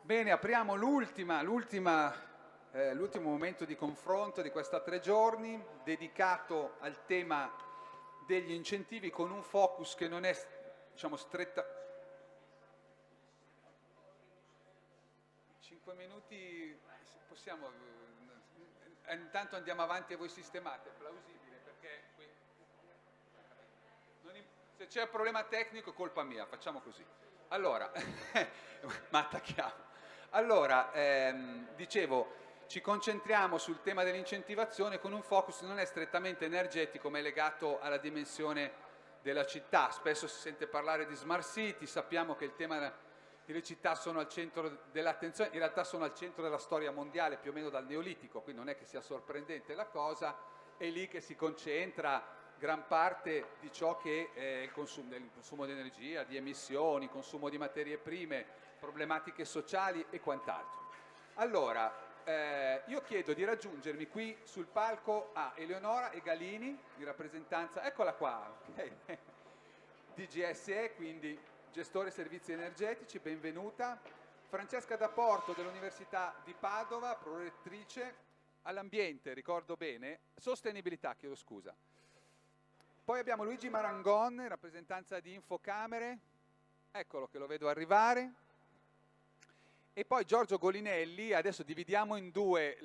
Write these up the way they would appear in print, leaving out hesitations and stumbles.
Bene, apriamo l'ultimo momento di confronto di questa 3 giorni, dedicato al tema degli incentivi con un focus che non è, diciamo, stretta. 5 minuti, possiamo, intanto andiamo avanti e voi sistemate, è plausibile perché qui, se c'è un problema tecnico è colpa mia, facciamo così. Allora, ma attacchiamo. Allora, dicevo, ci concentriamo sul tema dell'incentivazione con un focus che non è strettamente energetico, ma è legato alla dimensione della città. Spesso si sente parlare di smart city, sappiamo che il tema delle città sono al centro dell'attenzione, in realtà sono al centro della storia mondiale più o meno dal Neolitico, quindi non è che sia sorprendente la cosa, è lì che si concentra gran parte di ciò che è il consumo di energia, di emissioni, consumo di materie prime, problematiche sociali e quant'altro. Allora, io chiedo di raggiungermi qui sul palco a Eleonora Egalini, di rappresentanza, eccola qua, di GSE, quindi gestore servizi energetici, benvenuta. Francesca D'Apporto dell'Università di Padova, prorettrice all'ambiente, ricordo bene, sostenibilità, chiedo scusa. Poi abbiamo Luigi Marangon, in rappresentanza di Infocamere, eccolo che lo vedo arrivare. E poi Giorgio Golinelli, adesso dividiamo in due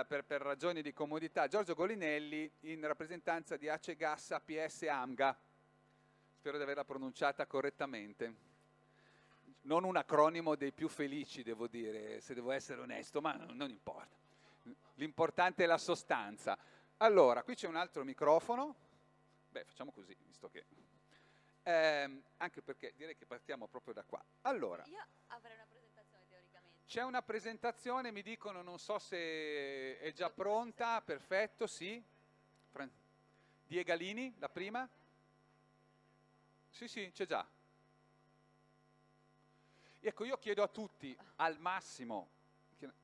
per ragioni di comodità, Giorgio Golinelli in rappresentanza di Ace Gas APS AMGA, spero di averla pronunciata correttamente. Non un acronimo dei più felici, devo dire, se devo essere onesto, ma non importa. L'importante è la sostanza. Allora, qui c'è un altro microfono. Beh, facciamo così, visto che... anche perché direi che partiamo proprio da qua. Allora, io avrei una presentazione teoricamente. c'è una presentazione, mi dicono, non so se è già pronta, perfetto, sì. Di Egalini, la prima? Sì, c'è già. Ecco, io chiedo a tutti al massimo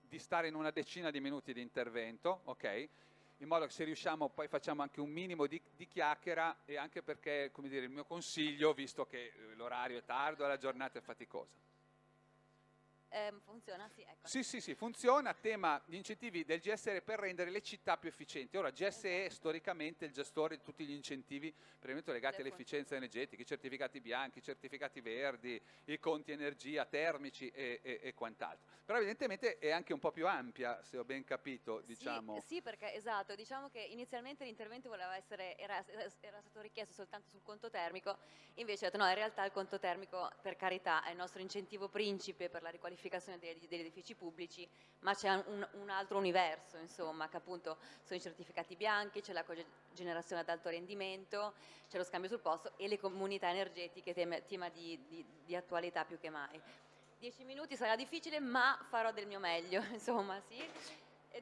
di stare in una decina di minuti di intervento, ok? In modo che se riusciamo poi facciamo anche un minimo di chiacchiera, e anche perché, come dire, il mio consiglio, visto che l'orario è tardo e la giornata è faticosa. Funziona? Sì, ecco. Sì, funziona. Tema gli incentivi del GSE per rendere le città più efficienti. Ora, GSE è storicamente il gestore di tutti gli incentivi legati all'efficienza energetica, i certificati bianchi, i certificati verdi, i conti energia, termici e quant'altro. Però evidentemente è anche un po' più ampia, se ho ben capito, diciamo. Sì, perché esatto, diciamo che inizialmente l'intervento era stato richiesto soltanto sul conto termico, invece ho detto no, in realtà il conto termico, per carità, è il nostro incentivo principe per la riqualificazione degli edifici pubblici, ma c'è un altro universo, insomma, che appunto sono i certificati bianchi, c'è la cogenerazione ad alto rendimento, c'è lo scambio sul posto e le comunità energetiche, tema di attualità più che mai. 10 minuti sarà difficile, ma farò del mio meglio, insomma, sì.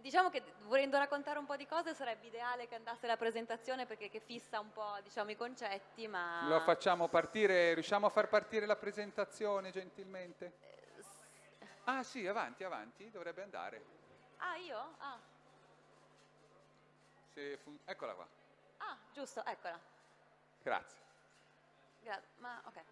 Diciamo che volendo raccontare un po' di cose sarebbe ideale che andasse la presentazione perché che fissa un po', diciamo, i concetti, ma... Lo facciamo partire, riusciamo a far partire la presentazione gentilmente? Ah sì, avanti, dovrebbe andare. Ah, io? Ah. Eccola qua. Ah, giusto, eccola. Grazie. Ma ok.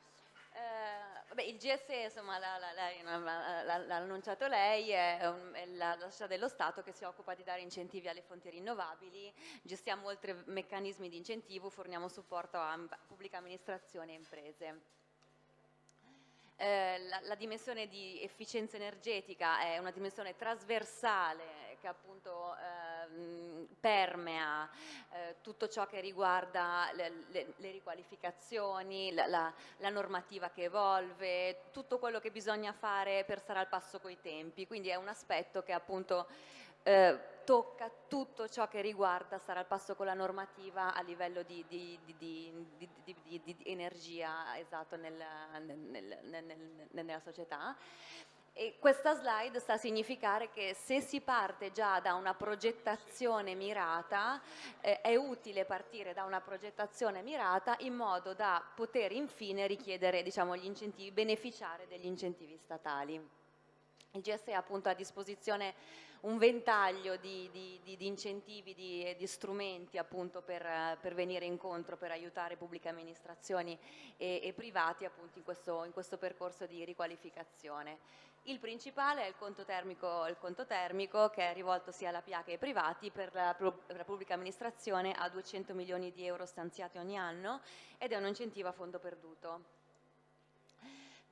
Vabbè, il GSE, insomma, l'ha annunciato lei, è la società dello Stato che si occupa di dare incentivi alle fonti rinnovabili, gestiamo oltre meccanismi di incentivo, forniamo supporto a pubblica amministrazione e imprese. La dimensione di efficienza energetica è una dimensione trasversale che appunto permea tutto ciò che riguarda le riqualificazioni, la normativa che evolve, tutto quello che bisogna fare per stare al passo coi tempi, quindi è un aspetto che appunto tocca tutto ciò che riguarda stare al passo con la normativa a livello di energia, esatto, nella società. E questa slide sta a significare che se si parte già da una progettazione mirata, è utile partire da una progettazione mirata in modo da poter infine richiedere, diciamo, gli incentivi, beneficiare degli incentivi statali. Il GSE ha appunto a disposizione un ventaglio di incentivi, di strumenti appunto per venire incontro, per aiutare pubbliche amministrazioni e privati appunto in questo percorso di riqualificazione. Il principale è il conto termico che è rivolto sia alla PA che ai privati per la pubblica amministrazione a 200 milioni di euro stanziati ogni anno ed è un incentivo a fondo perduto.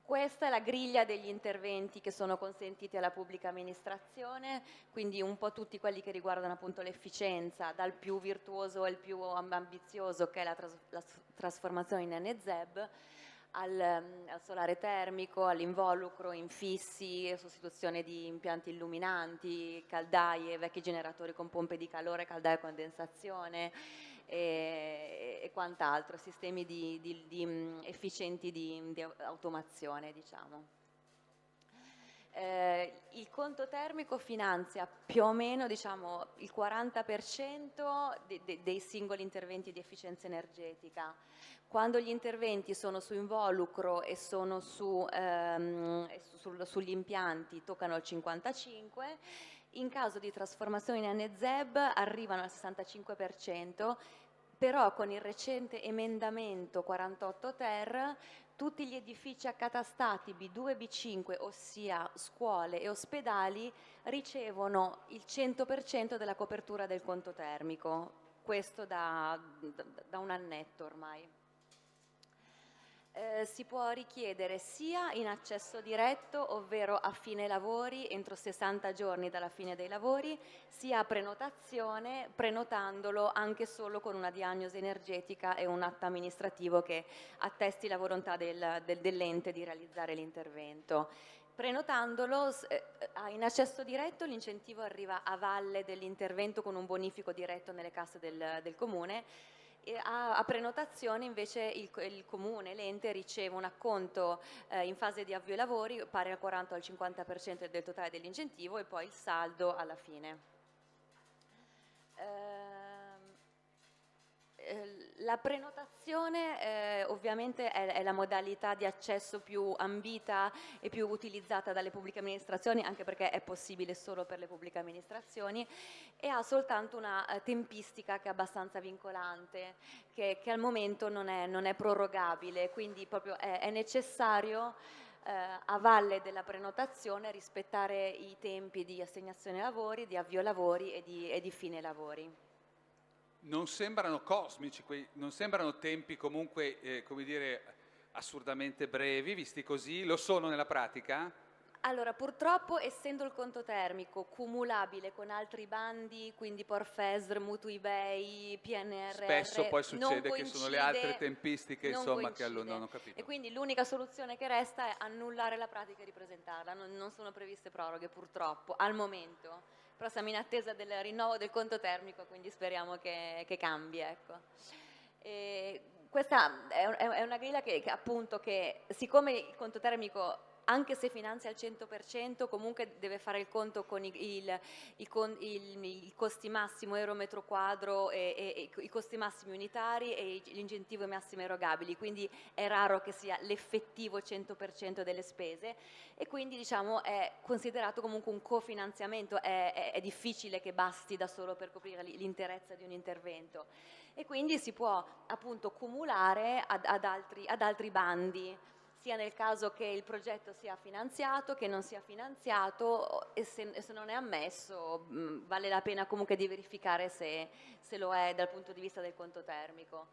Questa è la griglia degli interventi che sono consentiti alla pubblica amministrazione, quindi un po' tutti quelli che riguardano appunto l'efficienza, dal più virtuoso al più ambizioso che è la trasformazione in NZEB, al solare termico, all'involucro, infissi, sostituzione di impianti illuminanti, caldaie, vecchi generatori con pompe di calore, caldaie e condensazione e quant'altro, sistemi efficienti di automazione, diciamo. Il conto termico finanzia più o meno, diciamo, il 40% dei singoli interventi di efficienza energetica. Quando gli interventi sono su involucro e sono sugli impianti toccano il 55%, in caso di trasformazione in NZEB arrivano al 65%, però con il recente emendamento 48 ter tutti gli edifici accatastati B2 e B5, ossia scuole e ospedali, ricevono il 100% della copertura del conto termico, questo da un annetto ormai. Si può richiedere sia in accesso diretto, ovvero a fine lavori, entro 60 giorni dalla fine dei lavori, sia a prenotazione, prenotandolo anche solo con una diagnosi energetica e un atto amministrativo che attesti la volontà dell'ente di realizzare l'intervento. Prenotandolo in accesso diretto l'incentivo arriva a valle dell'intervento con un bonifico diretto nelle casse del comune. E a prenotazione invece il comune, l'ente riceve un acconto in fase di avvio ai lavori pari al 40 o al 50% del totale dell'incentivo e poi il saldo alla fine. La prenotazione ovviamente è la modalità di accesso più ambita e più utilizzata dalle pubbliche amministrazioni, anche perché è possibile solo per le pubbliche amministrazioni e ha soltanto una tempistica che è abbastanza vincolante, che al momento non è prorogabile, quindi proprio è necessario a valle della prenotazione rispettare i tempi di assegnazione lavori, di avvio lavori e di fine lavori. Non sembrano cosmici, non sembrano tempi comunque, come dire, assurdamente brevi, visti così, lo sono nella pratica? Allora, purtroppo, essendo il conto termico cumulabile con altri bandi, quindi Porfesr, Mutui Bei, PNRR, Spesso poi succede che sono le altre tempistiche, insomma, che coincide. non ho capito. E quindi l'unica soluzione che resta è annullare la pratica e ripresentarla. Non sono previste proroghe, purtroppo, al momento. Però siamo in attesa del rinnovo del conto termico, quindi speriamo che cambi, ecco. Questa è una griglia che appunto che siccome il conto termico anche se finanzia al 100%, comunque deve fare il conto con i costi massimo euro metro quadro e i costi massimi unitari e gli incentivi massimi erogabili, quindi è raro che sia l'effettivo 100% delle spese e quindi diciamo è considerato comunque un cofinanziamento, è difficile che basti da solo per coprire l'interezza di un intervento e quindi si può appunto cumulare ad altri bandi, sia nel caso che il progetto sia finanziato, che non sia finanziato e se non è ammesso vale la pena comunque di verificare se lo è dal punto di vista del conto termico.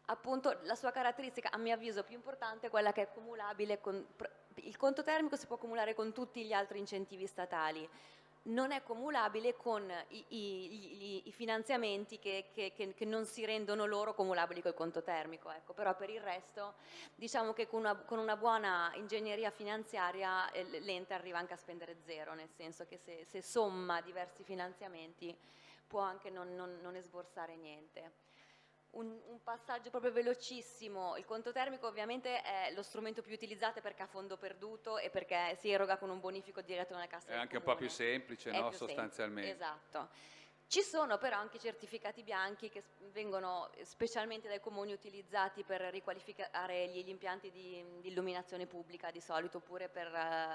Appunto la sua caratteristica a mio avviso più importante è quella che è cumulabile con il conto termico si può cumulare con tutti gli altri incentivi statali. Non è cumulabile con i finanziamenti che non si rendono loro cumulabili col conto termico, ecco. Però per il resto diciamo che con una buona ingegneria finanziaria l'ente arriva anche a spendere zero, nel senso che se somma diversi finanziamenti può anche non esborsare niente. Un passaggio proprio velocissimo, il conto termico ovviamente è lo strumento più utilizzato perché ha fondo perduto e perché si eroga con un bonifico diretto nella cassa del È anche un comune. po' più semplice, no? Sostanzialmente. Esatto. Ci sono però anche certificati bianchi che vengono specialmente dai comuni utilizzati per riqualificare gli impianti di illuminazione pubblica di solito, oppure per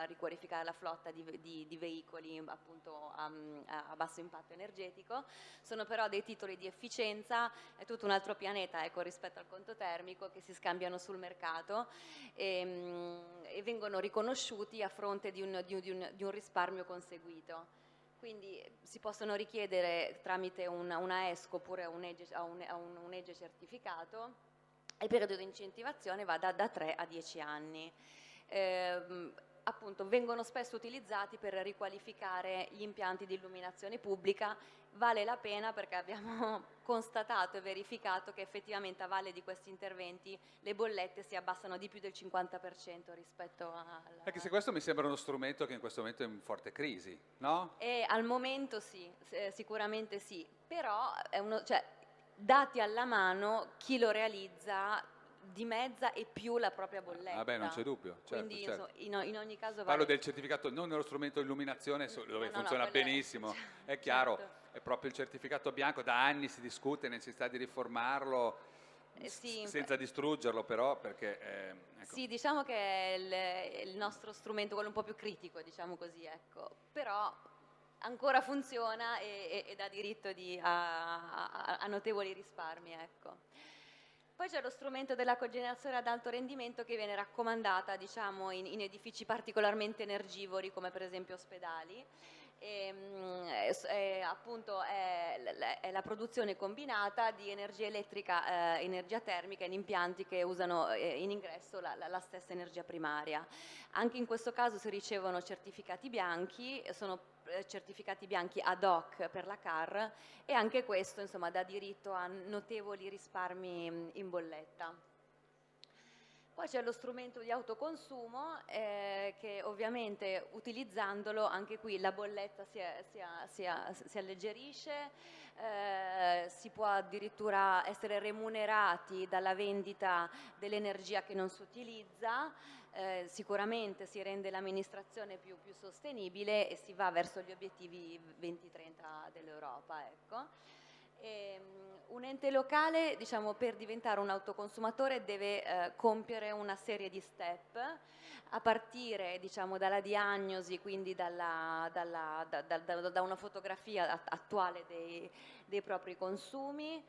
riqualificare la flotta di veicoli appunto a basso impatto energetico. Sono però dei titoli di efficienza, è tutto un altro pianeta, ecco, rispetto al conto termico, che si scambiano sul mercato e vengono riconosciuti a fronte di un risparmio conseguito. Quindi si possono richiedere tramite una ESCO oppure un EGE certificato, e il periodo di incentivazione va da 3 a 10 anni. Appunto vengono spesso utilizzati per riqualificare gli impianti di illuminazione pubblica. Vale la pena perché abbiamo constatato e verificato che effettivamente a valle di questi interventi le bollette si abbassano di più del 50% rispetto Anche se questo mi sembra uno strumento che in questo momento è in forte crisi, no? E al momento sì, sicuramente sì, però cioè, dati alla mano, chi lo realizza dimezza e più la propria bolletta. Vabbè, non c'è dubbio. Certo, Quindi certo. in ogni caso Parlo vale. del certificato, non nello strumento di illuminazione dove funziona quello benissimo, è chiaro, certo. è proprio il certificato bianco, da anni si discute necessità di riformarlo Sì, senza distruggerlo però, perché ecco. sì, diciamo che è il nostro strumento, quello un po' più critico, diciamo così, ecco. Però ancora funziona e dà diritto a notevoli risparmi, ecco. Poi c'è lo strumento della cogenerazione ad alto rendimento che viene raccomandata, diciamo, in edifici particolarmente energivori come per esempio ospedali. Appunto è la produzione combinata di energia elettrica, energia termica in impianti che usano in ingresso la stessa energia primaria. Anche in questo caso si ricevono certificati bianchi, sono certificati bianchi ad hoc per la CAR, e anche questo insomma dà diritto a notevoli risparmi in bolletta. Poi c'è lo strumento di autoconsumo che ovviamente utilizzandolo anche qui la bolletta si alleggerisce, si può addirittura essere remunerati dalla vendita dell'energia che non si utilizza, sicuramente si rende l'amministrazione più sostenibile e si va verso gli obiettivi 2030 dell'Europa. Ecco. Un ente locale, diciamo, per diventare un autoconsumatore deve compiere una serie di step a partire, diciamo, dalla diagnosi, quindi da una fotografia attuale dei propri consumi,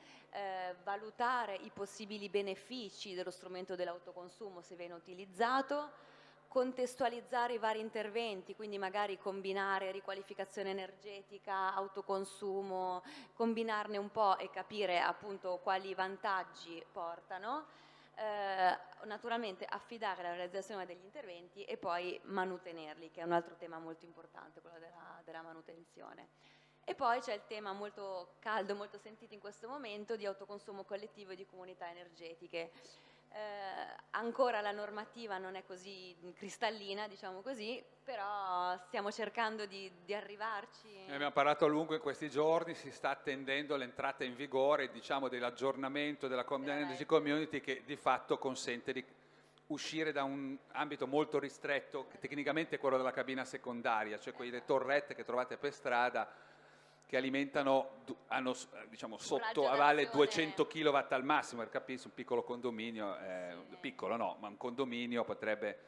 valutare i possibili benefici dello strumento dell'autoconsumo se viene utilizzato, contestualizzare i vari interventi, quindi magari combinare riqualificazione energetica, autoconsumo, combinarne un po' e capire appunto quali vantaggi portano, naturalmente affidare la realizzazione degli interventi e poi manutenerli, che è un altro tema molto importante, quello della manutenzione. E poi c'è il tema molto caldo, molto sentito in questo momento, di autoconsumo collettivo e di comunità energetiche. Ancora la normativa non è così cristallina, diciamo così, però stiamo cercando di arrivarci. Ne abbiamo parlato a lungo in questi giorni, si sta attendendo l'entrata in vigore, diciamo, dell'aggiornamento della Energy Community, che di fatto consente di uscire da un ambito molto ristretto, che tecnicamente è quello della cabina secondaria, cioè quelle torrette che trovate per strada che alimentano, hanno diciamo sotto a valle 200 kW al massimo, per capirsi, un piccolo condominio, piccolo no, ma un condominio potrebbe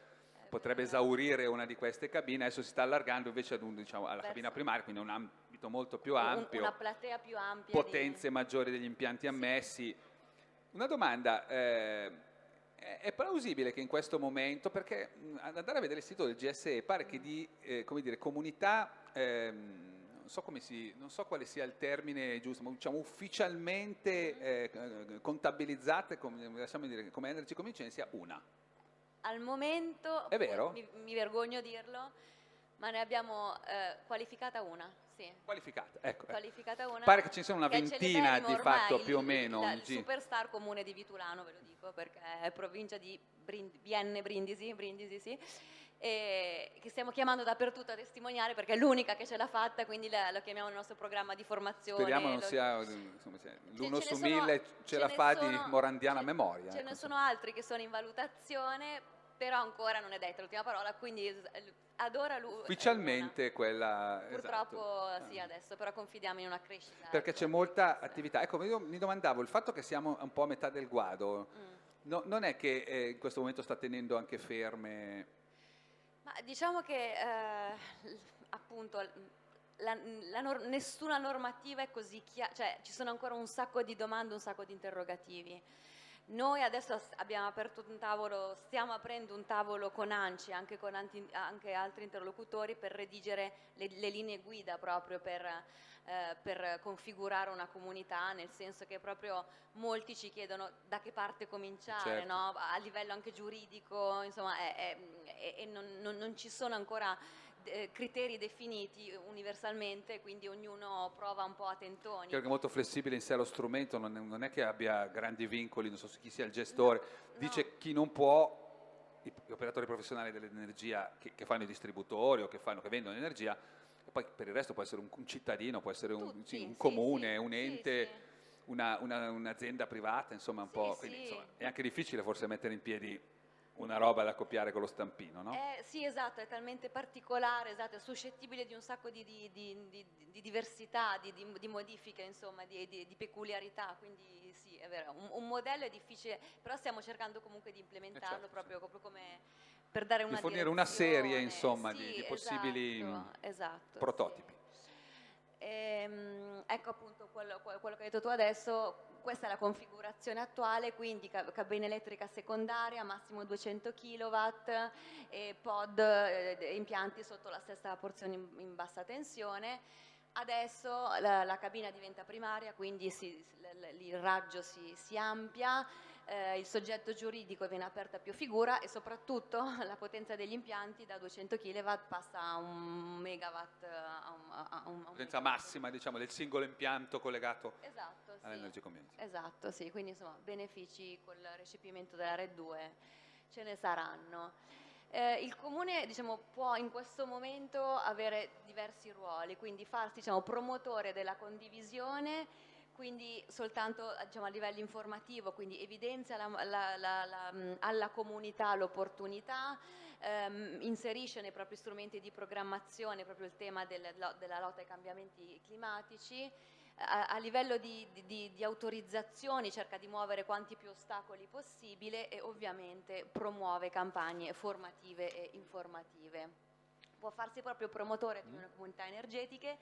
esaurire una di queste cabine. Adesso si sta allargando invece ad diciamo, alla cabina primaria, quindi un ambito molto più ampio, una platea più ampia, potenze maggiori degli impianti ammessi. Una domanda, è plausibile che in questo momento, perché andare a vedere il sito del GSE pare che di come dire, comunità, non so quale sia il termine giusto, ma diciamo ufficialmente contabilizzate come Energy Community ce ne sia una. Al momento, è vero? mi vergogno a dirlo, ma ne abbiamo qualificata una. Sì. Qualificata, ecco. Qualificata una. Pare che ci sia una ventina di fatto più o meno. Il superstar comune di Vitulano, ve lo dico, perché è provincia di Bienne, Brindisi, sì. E che stiamo chiamando dappertutto a testimoniare perché è l'unica che ce l'ha fatta, quindi lo chiamiamo il nostro programma di formazione. Speriamo non sia l'1 su 1000 ce la fa di morandiana memoria. Ce ne sono altri che sono in valutazione, però ancora non è detta l'ultima parola, quindi ad ora lui Ufficialmente quella... purtroppo esatto. sì adesso, però confidiamo in una crescita. Perché ecco, c'è di molta queste. attività. Ecco, io mi domandavo, il fatto che siamo un po' a metà del guado, non è che in questo momento sta tenendo anche ferme... Ma diciamo che appunto nessuna normativa è così chiara, cioè ci sono ancora un sacco di domande, un sacco di interrogativi. Noi adesso abbiamo aperto un tavolo, stiamo aprendo un tavolo con ANCI, anche con anche altri interlocutori, per redigere le linee guida proprio per configurare una comunità, nel senso che proprio molti ci chiedono da che parte cominciare, Certo. no? A livello anche giuridico, insomma, e non ci sono ancora criteri definiti universalmente, quindi ognuno prova un po' a tentoni. Credo che è molto flessibile in sé lo strumento, non è che abbia grandi vincoli, non so chi sia il No, gestore, no. dice chi non può, gli operatori professionali dell'energia che fanno i distributori o che vendono energia, e poi per il resto può essere un cittadino, può essere un Tutti, comune, un sì, ente, sì. un'azienda privata, insomma un Sì, po', sì. quindi insomma, è anche difficile forse mettere in piedi una roba da copiare con lo stampino, no? Sì, esatto, è talmente particolare, esatto, è suscettibile di un sacco di diversità, di modifiche, insomma, di peculiarità, quindi sì, è vero, un modello è difficile, però stiamo cercando comunque di implementarlo Certo, proprio come per dare di una fornire una serie, direzione. insomma, Sì, di possibili esatto, prototipi. sì. Ecco appunto quello che hai detto tu adesso, questa è la configurazione attuale, quindi cabina elettrica secondaria, massimo 200 kW, e pod, impianti sotto la stessa porzione in bassa tensione. Adesso la cabina diventa primaria, quindi il raggio si ampia, il soggetto giuridico viene aperto a più figura e soprattutto la potenza degli impianti da 200 kW passa a 1 megawatt, a un Potenza megawatt. massima, diciamo, del singolo impianto collegato Esatto, sì. all'energy community. Esatto, sì. Quindi insomma benefici col recepimento della RED 2 ce ne saranno. Il comune, diciamo, può in questo momento avere diversi ruoli, quindi farsi, diciamo, promotore della condivisione, quindi soltanto, diciamo, a livello informativo, quindi evidenzia alla comunità l'opportunità, inserisce nei propri strumenti di programmazione proprio il tema della lotta ai cambiamenti climatici. A livello di autorizzazioni cerca di muovere quanti più ostacoli possibile e ovviamente promuove campagne formative e informative. Può farsi proprio promotore di una comunità energetiche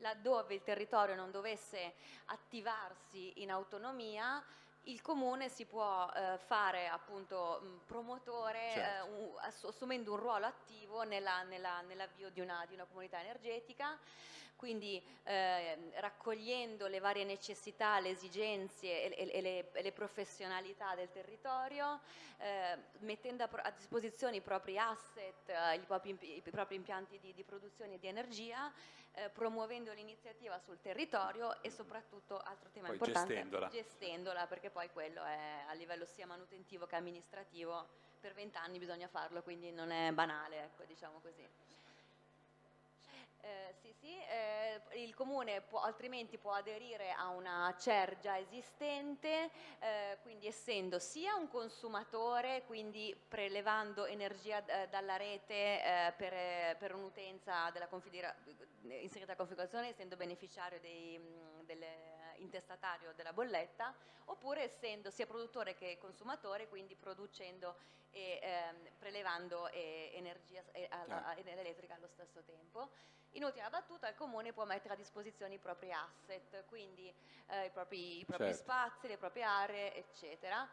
laddove il territorio non dovesse attivarsi in autonomia. Il comune si può fare appunto promotore, Certo. assumendo un ruolo attivo nell'avvio di una comunità energetica, quindi raccogliendo le varie necessità, le esigenze e le professionalità del territorio, mettendo a disposizione i propri asset, i propri impianti di produzione di energia, promuovendo l'iniziativa sul territorio e soprattutto, altro tema Poi importante, gestendola. perché poi quello è a livello sia manutentivo che amministrativo, per 20 anni bisogna farlo, quindi non è banale, ecco, diciamo così. Il comune altrimenti può aderire a una CER già esistente, quindi essendo sia un consumatore, quindi prelevando energia dalla rete per un'utenza inserita alla configurazione, essendo beneficiario intestatario della bolletta, oppure essendo sia produttore che consumatore, quindi producendo e prelevando energia elettrica allo stesso tempo. In ultima battuta il comune può mettere a disposizione i propri asset, quindi i propri Certo. spazi, le proprie aree, eccetera.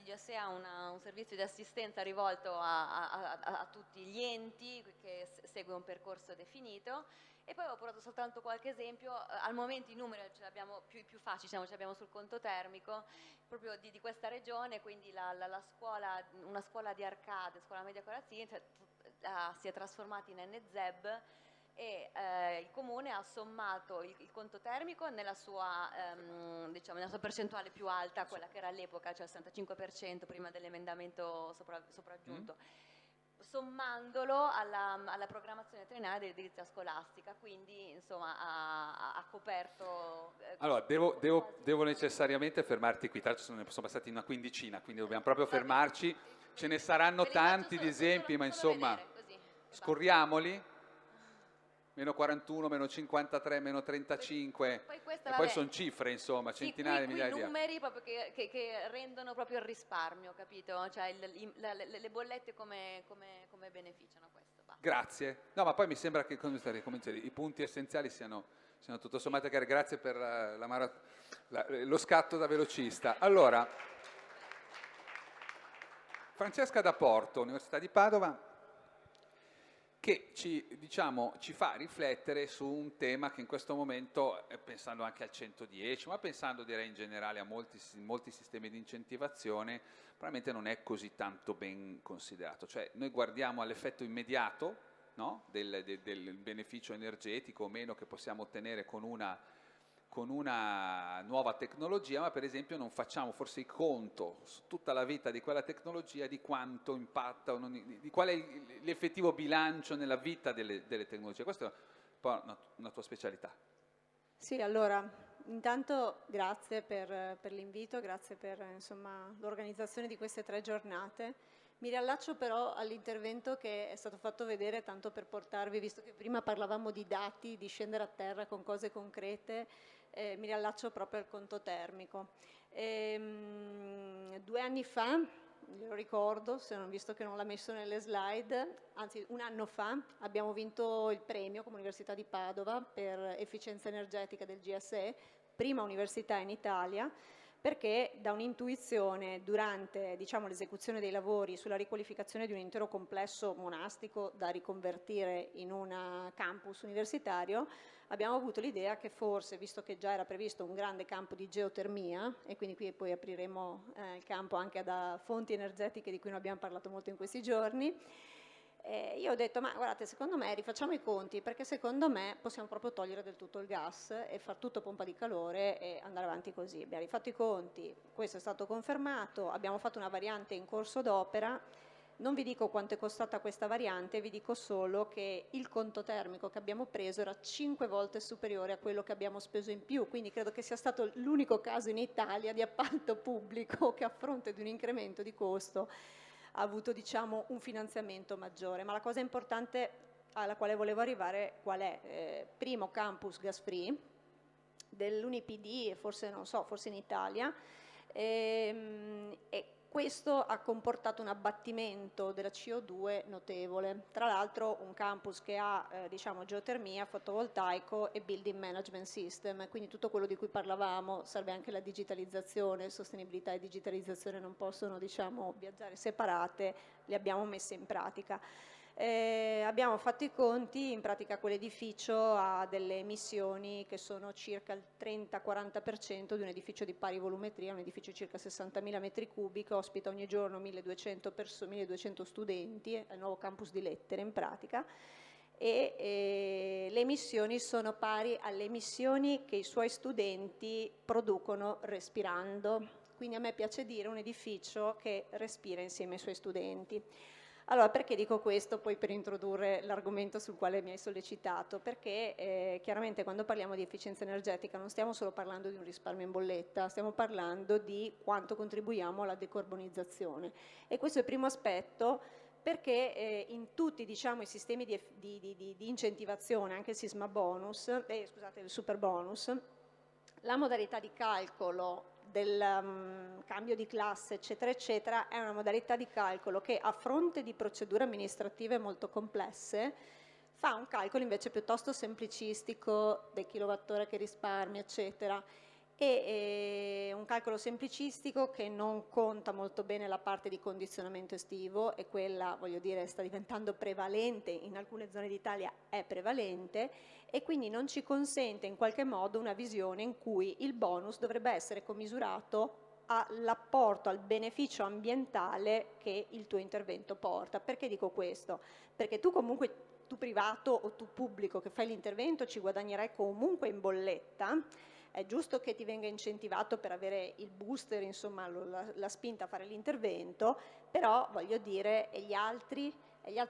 L'IOSE ha un servizio di assistenza rivolto a tutti gli enti che segue un percorso definito. E poi ho portato soltanto qualche esempio, al momento i numeri ce li abbiamo più facili, diciamo, ce li abbiamo sul conto termico proprio di questa regione, quindi una scuola di Arcade, scuola media Corazzini, si è trasformata in NZEB e il comune ha sommato il conto termico nella sua percentuale più alta, quella che era all'epoca, cioè il 65% prima dell'emendamento sopraggiunto. Sommandolo alla programmazione triennale dell'edilizia scolastica, quindi insomma ha coperto. Allora, devo necessariamente fermarti qui, tra l'altro ne sono passati una quindicina, quindi dobbiamo proprio fermarci ce ne saranno Ve li faccio tanti di esempi, ma solo insomma, vedere, così. scorriamoli. Meno 41, meno 53, meno 35, Poi questa, e poi vabbè, sono cifre, insomma, sì, centinaia di qui migliaia di euro. numeri proprio che rendono proprio il risparmio, capito? Cioè le bollette come beneficiano questo. Va. Grazie. No, ma poi mi sembra che i punti essenziali siano tutto sommato chiari. Grazie per lo scatto da velocista. Allora, Francesca da Porto, Università di Padova, che ci fa riflettere su un tema che in questo momento, pensando anche al 110, ma pensando direi in generale a molti sistemi di incentivazione, probabilmente non è così tanto ben considerato. Cioè noi guardiamo all'effetto immediato, no? del beneficio energetico o meno che possiamo ottenere con una nuova tecnologia, ma per esempio non facciamo forse il conto su tutta la vita di quella tecnologia di quanto impatta, di qual è l'effettivo bilancio nella vita delle tecnologie. Questa è un po' una tua specialità. Sì, allora, intanto grazie per l'invito, grazie per l'organizzazione di queste 3 giornate. Mi riallaccio però all'intervento che è stato fatto vedere, tanto per portarvi, visto che prima parlavamo di dati, di scendere a terra con cose concrete, mi riallaccio proprio al conto termico. 2 anni fa, lo ricordo, visto che non l'ha messo nelle slide, anzi 1 anno fa abbiamo vinto il premio come Università di Padova per efficienza energetica del GSE, prima università in Italia, perché da un'intuizione durante l'esecuzione dei lavori sulla riqualificazione di un intero complesso monastico da riconvertire in un campus universitario, abbiamo avuto l'idea che forse, visto che già era previsto un grande campo di geotermia, e quindi qui poi apriremo il campo anche da fonti energetiche di cui non abbiamo parlato molto in questi giorni, io ho detto, ma guardate, secondo me rifacciamo i conti, perché secondo me possiamo proprio togliere del tutto il gas e far tutto pompa di calore e andare avanti così. Abbiamo rifatto i conti, questo è stato confermato, abbiamo fatto una variante in corso d'opera. Non vi dico quanto è costata questa variante, vi dico solo che il conto termico che abbiamo preso era 5 volte superiore a quello che abbiamo speso in più, quindi credo che sia stato l'unico caso in Italia di appalto pubblico che a fronte di un incremento di costo ha avuto un finanziamento maggiore. Ma la cosa importante alla quale volevo arrivare qual è? Primo campus gas free dell'Unipd, forse non so, forse in Italia, e questo ha comportato un abbattimento della CO2 notevole. Tra l'altro un campus che ha geotermia, fotovoltaico e building management system, quindi tutto quello di cui parlavamo, serve anche la digitalizzazione, sostenibilità e digitalizzazione non possono viaggiare separate, le abbiamo messe in pratica. Abbiamo fatto i conti, in pratica quell'edificio ha delle emissioni che sono circa il 30-40% di un edificio di pari volumetria, un edificio di circa 60.000 metri cubi che ospita ogni giorno 1.200 studenti, è il nuovo campus di Lettere in pratica, e le emissioni sono pari alle emissioni che i suoi studenti producono respirando. Quindi a me piace dire un edificio che respira insieme ai suoi studenti. Allora, perché dico questo? Poi per introdurre l'argomento sul quale mi hai sollecitato, perché chiaramente quando parliamo di efficienza energetica non stiamo solo parlando di un risparmio in bolletta, stiamo parlando di quanto contribuiamo alla decarbonizzazione. E questo è il primo aspetto, perché in tutti i sistemi di incentivazione, anche il sisma bonus, scusate, il super bonus, la modalità di calcolo del cambio di classe, eccetera, eccetera, è una modalità di calcolo che a fronte di procedure amministrative molto complesse fa un calcolo invece piuttosto semplicistico del kilowattora che risparmia, eccetera. E un calcolo semplicistico che non conta molto bene la parte di condizionamento estivo, e quella, voglio dire, sta diventando prevalente, in alcune zone d'Italia è prevalente, e quindi non ci consente in qualche modo una visione in cui il bonus dovrebbe essere commisurato all'apporto, al beneficio ambientale che il tuo intervento porta. Perché dico questo? Perché tu comunque, tu privato o tu pubblico che fai l'intervento, ci guadagnerai comunque in bolletta. È giusto che ti venga incentivato per avere il booster, insomma la spinta a fare l'intervento, però voglio dire, e gli altri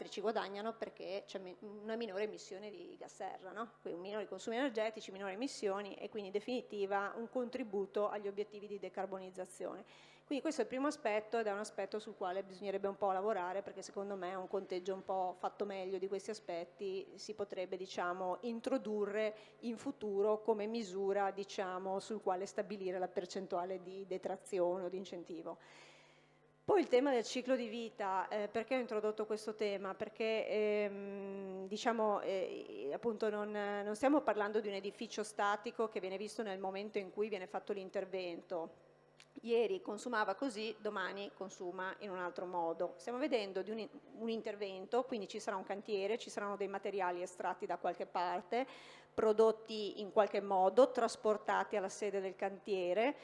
ci guadagnano perché c'è una minore emissione di gas serra, no? Quindi minori consumi energetici, minori emissioni, e quindi in definitiva un contributo agli obiettivi di decarbonizzazione. Quindi questo è il primo aspetto ed è un aspetto sul quale bisognerebbe un po' lavorare, perché secondo me un conteggio un po' fatto meglio di questi aspetti si potrebbe, diciamo, introdurre in futuro come misura, diciamo, sul quale stabilire la percentuale di detrazione o di incentivo. Poi il tema del ciclo di vita, perché ho introdotto questo tema? Perché diciamo, appunto non stiamo parlando di un edificio statico che viene visto nel momento in cui viene fatto l'intervento. Ieri consumava così, domani consuma in un altro modo. Stiamo vedendo di un intervento, quindi ci sarà un cantiere, ci saranno dei materiali estratti da qualche parte, prodotti in qualche modo, trasportati alla sede del cantiere,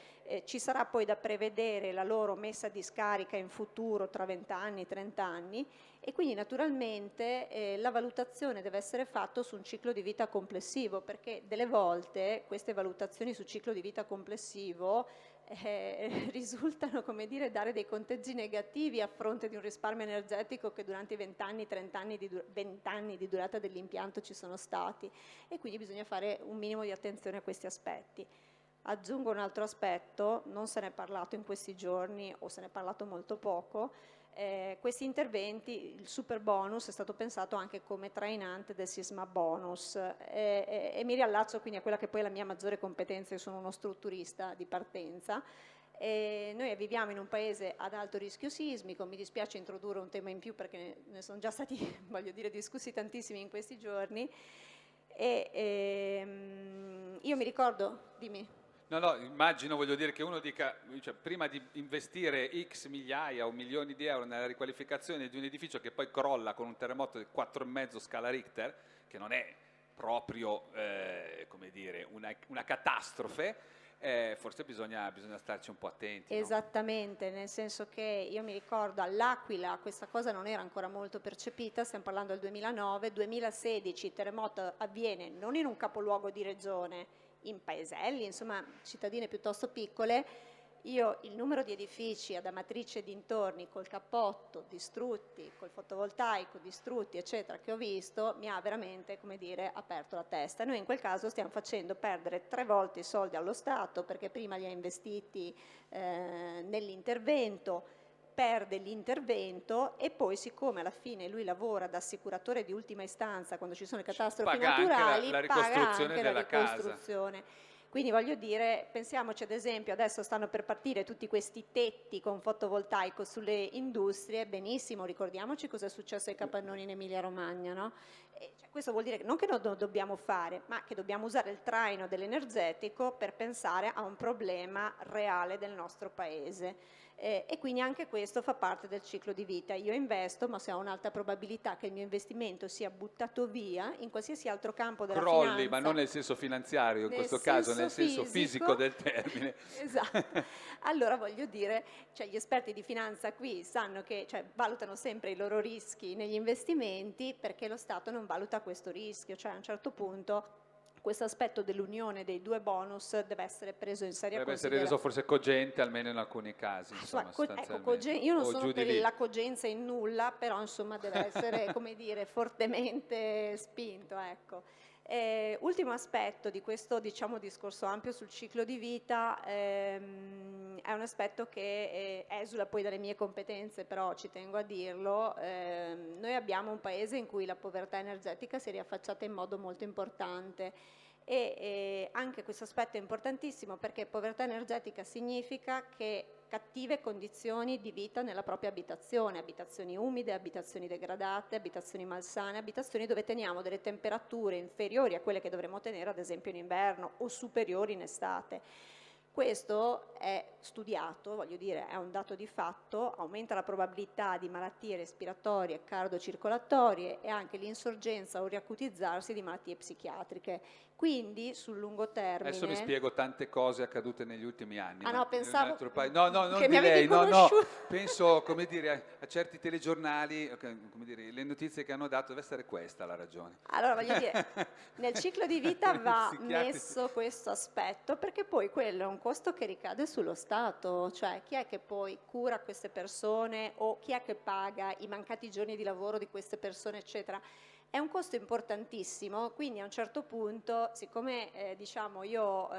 ci sarà poi da prevedere la loro messa a discarica in futuro tra 20 anni, 30 anni e quindi naturalmente la valutazione deve essere fatta su un ciclo di vita complessivo, perché delle volte queste valutazioni su ciclo di vita complessivo risultano, come dire, dare dei conteggi negativi a fronte di un risparmio energetico che durante i 20 anni, 30 anni 20 anni di durata dell'impianto ci sono stati, e quindi bisogna fare un minimo di attenzione a questi aspetti. Aggiungo un altro aspetto, non se ne è parlato in questi giorni o se ne è parlato molto poco. Questi interventi, il super bonus è stato pensato anche come trainante del sisma bonus e mi riallaccio quindi a quella che poi è la mia maggiore competenza. Io sono uno strutturista di partenza e noi viviamo in un paese ad alto rischio sismico. Mi dispiace introdurre un tema in più perché ne sono già stati voglio dire discussi tantissimi in questi giorni io mi ricordo, dimmi. No, immagino, voglio dire, che uno dica, cioè, prima di investire X migliaia o milioni di euro nella riqualificazione di un edificio che poi crolla con un terremoto di 4,5 scala Richter, che non è proprio, come dire, una catastrofe, forse bisogna starci un po' attenti. Esattamente, no? Nel senso che io mi ricordo all'Aquila questa cosa non era ancora molto percepita, stiamo parlando del 2009, 2016 il terremoto avviene non in un capoluogo di regione, in paeselli, insomma cittadine piuttosto piccole. Io il numero di edifici ad Amatrice e dintorni col cappotto distrutti, col fotovoltaico distrutti, eccetera, che ho visto, mi ha veramente, come dire, aperto la testa. Noi in quel caso stiamo facendo perdere 3 volte i soldi allo Stato, perché prima li ha investiti nell'intervento, perde l'intervento e poi, siccome alla fine lui lavora da assicuratore di ultima istanza quando ci sono le catastrofi Paga naturali, anche la paga ricostruzione anche la della casa. ricostruzione. Quindi voglio dire, pensiamoci ad esempio, adesso stanno per partire tutti questi tetti con fotovoltaico sulle industrie, benissimo, ricordiamoci cosa è successo ai capannoni in Emilia Romagna, no? Cioè, questo vuol dire che non che non lo dobbiamo fare, ma che dobbiamo usare il traino dell'energetico per pensare a un problema reale del nostro paese. E quindi anche questo fa parte del ciclo di vita. Io investo, ma se ho un'alta probabilità che il mio investimento sia buttato via in qualsiasi altro campo della Crolli, finanza, ma non nel senso finanziario, in nel questo caso, nel senso senso fisico del termine. Esatto. Allora voglio dire, cioè, gli esperti di finanza qui sanno che, cioè, valutano sempre i loro rischi negli investimenti, perché lo Stato non valuta questo rischio, cioè a un certo punto questo aspetto dell'unione dei due bonus deve essere preso in seria Dovrebbe essere considerazione. reso forse cogente, almeno in alcuni casi, insomma, Ecco, sostanzialmente. io non O sono giù di per lì. la cogenza in nulla, però insomma deve essere, come dire, fortemente spinto, ecco. Ultimo aspetto di questo, diciamo, discorso ampio sul ciclo di vita è un aspetto che esula poi dalle mie competenze, però ci tengo a dirlo. Noi abbiamo un paese in cui la povertà energetica si è riaffacciata in modo molto importante e anche questo aspetto è importantissimo, perché povertà energetica significa che cattive condizioni di vita nella propria abitazione, abitazioni umide, abitazioni degradate, abitazioni malsane, abitazioni dove teniamo delle temperature inferiori a quelle che dovremmo tenere ad esempio in inverno o superiori in estate. Questo è studiato, voglio dire, è un dato di fatto, aumenta la probabilità di malattie respiratorie, cardiocircolatorie e anche l'insorgenza o riacutizzarsi di malattie psichiatriche. Quindi sul lungo termine... Adesso vi spiego tante cose accadute negli ultimi anni. Ah no, pensavo No, non che di mi lei, avevi no. conosciuto. Penso, come dire, a certi telegiornali, come dire, le notizie che hanno dato, deve essere questa la ragione. Allora, voglio dire, nel ciclo di vita va Psichiatrici. messo questo aspetto, perché poi quello è un costo che ricade sullo Stato, cioè chi è che poi cura queste persone o chi è che paga i mancati giorni di lavoro di queste persone, eccetera. È un costo importantissimo, quindi a un certo punto, siccome diciamo io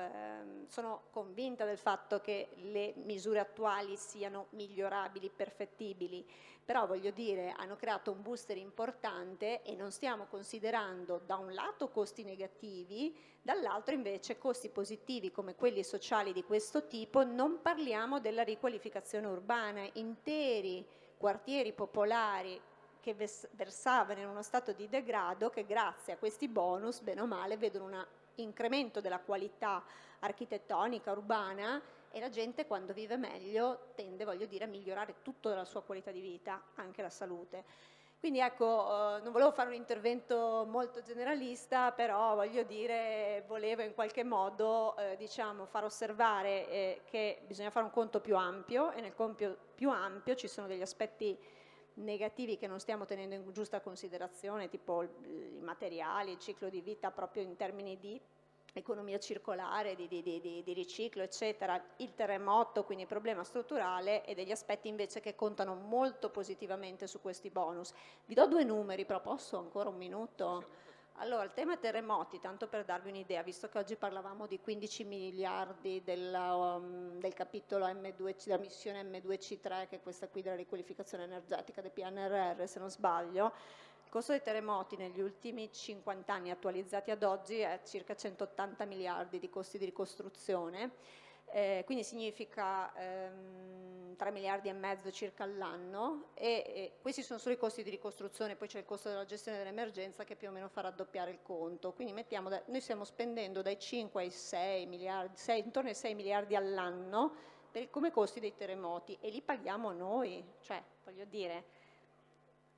sono convinta del fatto che le misure attuali siano migliorabili, perfettibili, però voglio dire, hanno creato un booster importante e non stiamo considerando da un lato costi negativi, dall'altro invece costi positivi come quelli sociali di questo tipo. Non parliamo della riqualificazione urbana, interi quartieri popolari che versavano in uno stato di degrado, che grazie a questi bonus, bene o male, vedono un incremento della qualità architettonica, urbana, e la gente quando vive meglio tende, voglio dire, a migliorare tutta la sua qualità di vita, anche la salute. Quindi ecco, non volevo fare un intervento molto generalista, però voglio dire, volevo in qualche modo diciamo, far osservare che bisogna fare un conto più ampio, e nel conto più ampio ci sono degli aspetti negativi che non stiamo tenendo in giusta considerazione, tipo i materiali, il ciclo di vita proprio in termini di economia circolare, di riciclo, eccetera, il terremoto, quindi il problema strutturale, e degli aspetti invece che contano molto positivamente su questi bonus. Vi do 2 numeri, però posso ancora un minuto? Allora, il tema terremoti, tanto per darvi un'idea, visto che oggi parlavamo di 15 miliardi del capitolo M2C, della missione M2C3, che è questa qui della riqualificazione energetica del PNRR, se non sbaglio, il costo dei terremoti negli ultimi 50 anni attualizzati ad oggi è circa 180 miliardi di costi di ricostruzione. Quindi significa 3 miliardi e mezzo circa all'anno, e questi sono solo i costi di ricostruzione, poi c'è il costo della gestione dell'emergenza che più o meno fa raddoppiare il conto. Quindi noi stiamo spendendo dai 5 ai 6 miliardi, intorno ai 6 miliardi all'anno come costi dei terremoti, e li paghiamo noi, cioè voglio dire,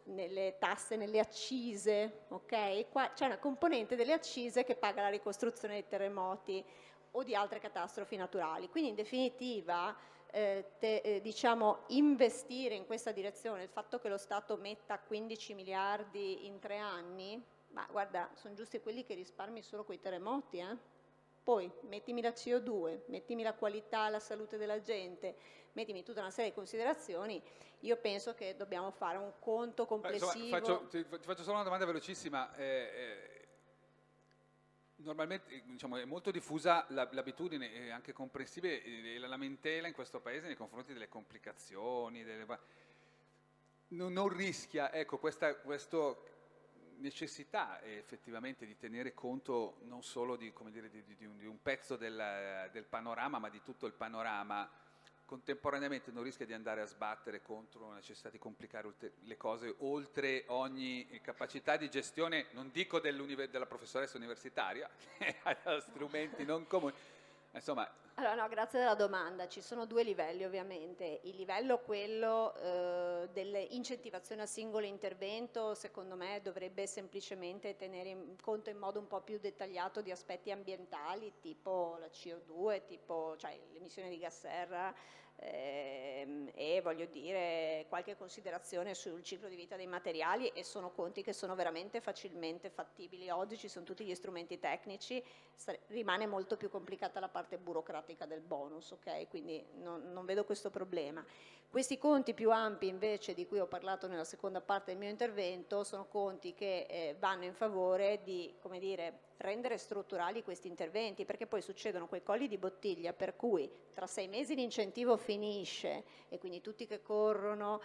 nelle tasse, nelle accise, ok? Qua c'è una componente delle accise che paga la ricostruzione dei terremoti o di altre catastrofi naturali. Quindi in definitiva diciamo, investire in questa direzione, il fatto che lo Stato metta 15 miliardi in 3 anni, ma guarda, sono giusti quelli che risparmi solo coi terremoti, Poi mettimi la CO2, mettimi la qualità, la salute della gente, mettimi tutta una serie di considerazioni. Io penso che dobbiamo fare un conto complessivo. Insomma, ti faccio solo una domanda velocissima. Normalmente diciamo, è molto diffusa l'abitudine, anche comprensibile, e la lamentela in questo paese nei confronti delle complicazioni, non rischia, ecco, questa necessità effettivamente di tenere conto non solo di, come dire, di un pezzo del panorama, ma di tutto il panorama, contemporaneamente non rischia di andare a sbattere contro la necessità di complicare le cose oltre ogni capacità di gestione, non dico della professoressa universitaria, che ha strumenti non comuni, insomma. Allora, no, grazie della domanda. Ci sono 2 livelli ovviamente. Il livello, quello dell'incentivazione a singolo intervento, secondo me dovrebbe semplicemente tenere in conto in modo un po' più dettagliato di aspetti ambientali, tipo la CO2, tipo, cioè l'emissione di gas serra, e voglio dire qualche considerazione sul ciclo di vita dei materiali, e sono conti che sono veramente facilmente fattibili. Oggi ci sono tutti gli strumenti tecnici, rimane molto più complicata la parte burocratica del bonus, ok? Quindi non vedo questo problema. Questi conti più ampi invece, di cui ho parlato nella seconda parte del mio intervento, sono conti che vanno in favore di, come dire, rendere strutturali questi interventi, perché poi succedono quei colli di bottiglia per cui tra 6 mesi l'incentivo finisce e quindi tutti che corrono,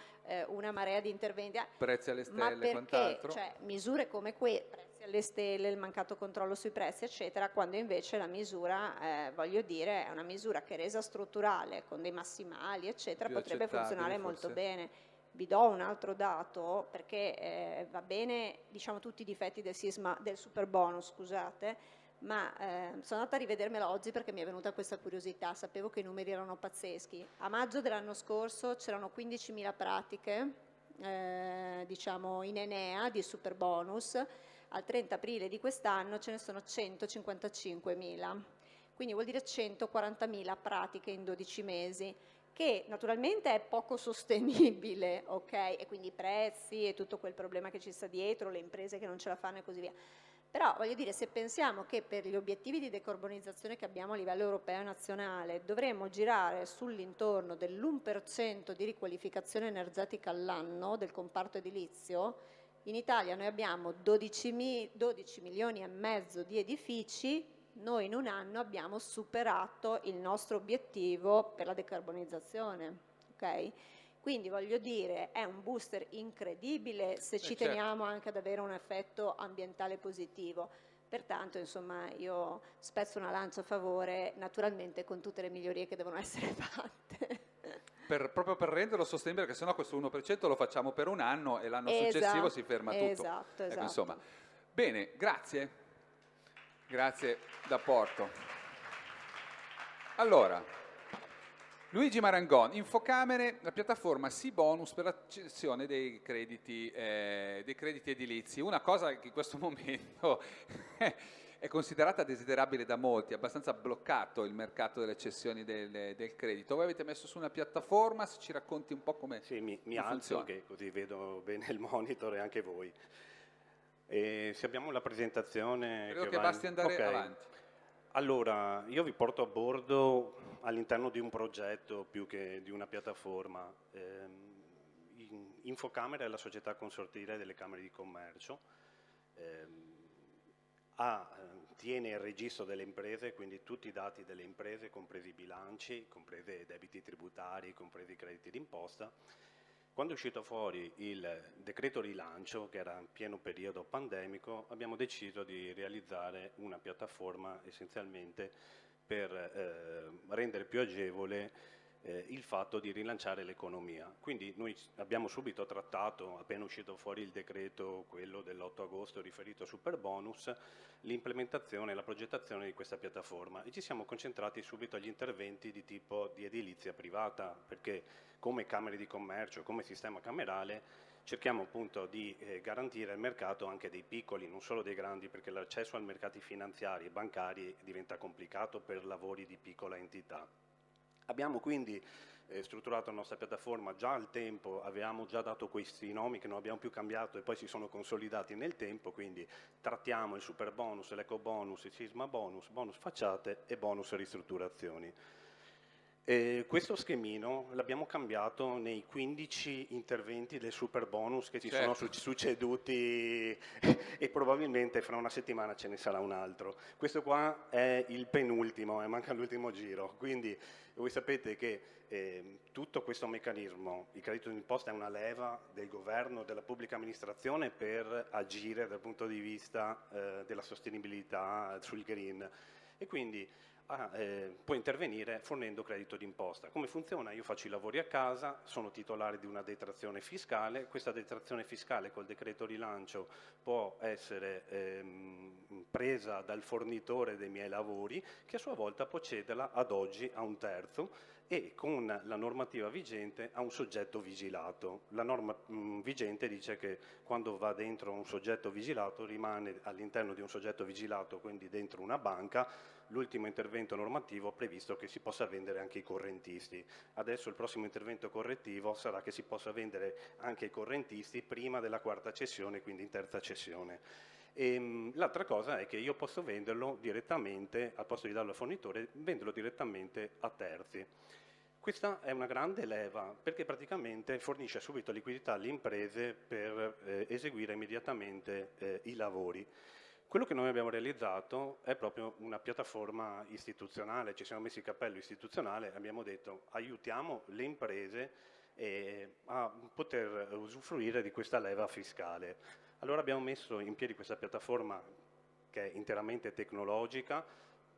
una marea di interventi, Prezzi alle stelle, ma perché, quant'altro. cioè, misure come prezzi alle stelle, il mancato controllo sui prezzi, eccetera, quando invece la misura, voglio dire, è una misura che resa strutturale, con dei massimali, eccetera, Più potrebbe funzionare accettabile, molto forse. bene. Vi do un altro dato, perché va bene, diciamo, tutti i difetti del super bonus, scusate, ma sono andata a rivedermelo oggi perché mi è venuta questa curiosità, sapevo che i numeri erano pazzeschi. A maggio dell'anno scorso c'erano 15.000 pratiche, diciamo, in Enea di super bonus, al 30 aprile di quest'anno ce ne sono 155.000, quindi vuol dire 140.000 pratiche in 12 mesi, che naturalmente è poco sostenibile, ok? E quindi i prezzi e tutto quel problema che ci sta dietro, le imprese che non ce la fanno e così via. Però voglio dire, se pensiamo che per gli obiettivi di decarbonizzazione che abbiamo a livello europeo e nazionale dovremmo girare sull'intorno dell'1% di riqualificazione energetica all'anno del comparto edilizio, In Italia noi abbiamo 12 milioni e mezzo di edifici, noi in un anno abbiamo superato il nostro obiettivo per la decarbonizzazione, ok? Quindi voglio dire, è un booster incredibile se ci certo. teniamo anche ad avere un effetto ambientale positivo. Pertanto, insomma, io spezzo una lancia a favore, naturalmente con tutte le migliorie che devono essere fatte. Proprio per renderlo sostenibile, perché sennò questo 1% lo facciamo per un anno e l'anno successivo si ferma tutto. Esatto, Ecco, esatto. insomma. Bene, grazie. Grazie d'apporto. Allora, Luigi Marangon, Infocamere, la piattaforma Sibonus per la cessione dei crediti edilizi. Una cosa che in questo momento è considerata desiderabile da molti, è abbastanza bloccato il mercato delle cessioni del credito. Voi avete messo su una piattaforma, se ci racconti un po' come Sì, mi come alzo funziona. che così vedo bene il monitor e anche voi. E se abbiamo la presentazione... Credo che basti andare Ok. avanti. Allora, io vi porto a bordo all'interno di un progetto più che di una piattaforma. Infocamera è la società consortile delle Camere di Commercio. Tiene il registro delle imprese, quindi tutti i dati delle imprese, compresi i bilanci, compresi i debiti tributari, compresi i crediti d'imposta. Quando è uscito fuori il decreto rilancio, che era in pieno periodo pandemico, abbiamo deciso di realizzare una piattaforma essenzialmente per rendere più agevole il fatto di rilanciare l'economia. Quindi noi abbiamo subito trattato, appena uscito fuori il decreto, quello dell'8 agosto riferito a Superbonus, l'implementazione e la progettazione di questa piattaforma e ci siamo concentrati subito agli interventi di tipo di edilizia privata, perché come Camere di Commercio, come sistema camerale, cerchiamo appunto di garantire il mercato anche dei piccoli, non solo dei grandi, perché l'accesso ai mercati finanziari e bancari diventa complicato per lavori di piccola entità. Abbiamo quindi strutturato la nostra piattaforma, già al tempo avevamo già dato questi nomi che non abbiamo più cambiato e poi si sono consolidati nel tempo, quindi trattiamo il super bonus, l'eco bonus, il sisma bonus, bonus facciate e bonus ristrutturazioni. Questo schemino l'abbiamo cambiato nei 15 interventi del super bonus che ci sono succeduti e probabilmente fra una settimana ce ne sarà un altro. Questo qua è il penultimo, manca l'ultimo giro, quindi voi sapete che tutto questo meccanismo, il credito d'imposta è una leva del governo, della pubblica amministrazione per agire dal punto di vista della sostenibilità sul green e quindi può intervenire fornendo credito d'imposta. Come funziona? Io faccio i lavori a casa, sono titolare di una detrazione fiscale, questa detrazione fiscale col decreto rilancio può essere presa dal fornitore dei miei lavori che a sua volta può cederla ad oggi a un terzo e con la normativa vigente a un soggetto vigilato. La norma vigente dice che quando va dentro un soggetto vigilato rimane all'interno di un soggetto vigilato, quindi dentro una banca. L'ultimo intervento normativo ha previsto che si possa vendere anche i correntisti. Adesso il prossimo intervento correttivo sarà che si possa vendere anche i correntisti prima della quarta cessione, quindi in terza cessione. L'altra cosa è che io posso venderlo direttamente, al posto di darlo al fornitore, venderlo direttamente a terzi. Questa è una grande leva perché praticamente fornisce subito liquidità alle imprese per eseguire immediatamente i lavori. Quello che noi abbiamo realizzato è proprio una piattaforma istituzionale, ci siamo messi il cappello istituzionale e abbiamo detto aiutiamo le imprese a poter usufruire di questa leva fiscale. Allora abbiamo messo in piedi questa piattaforma che è interamente tecnologica,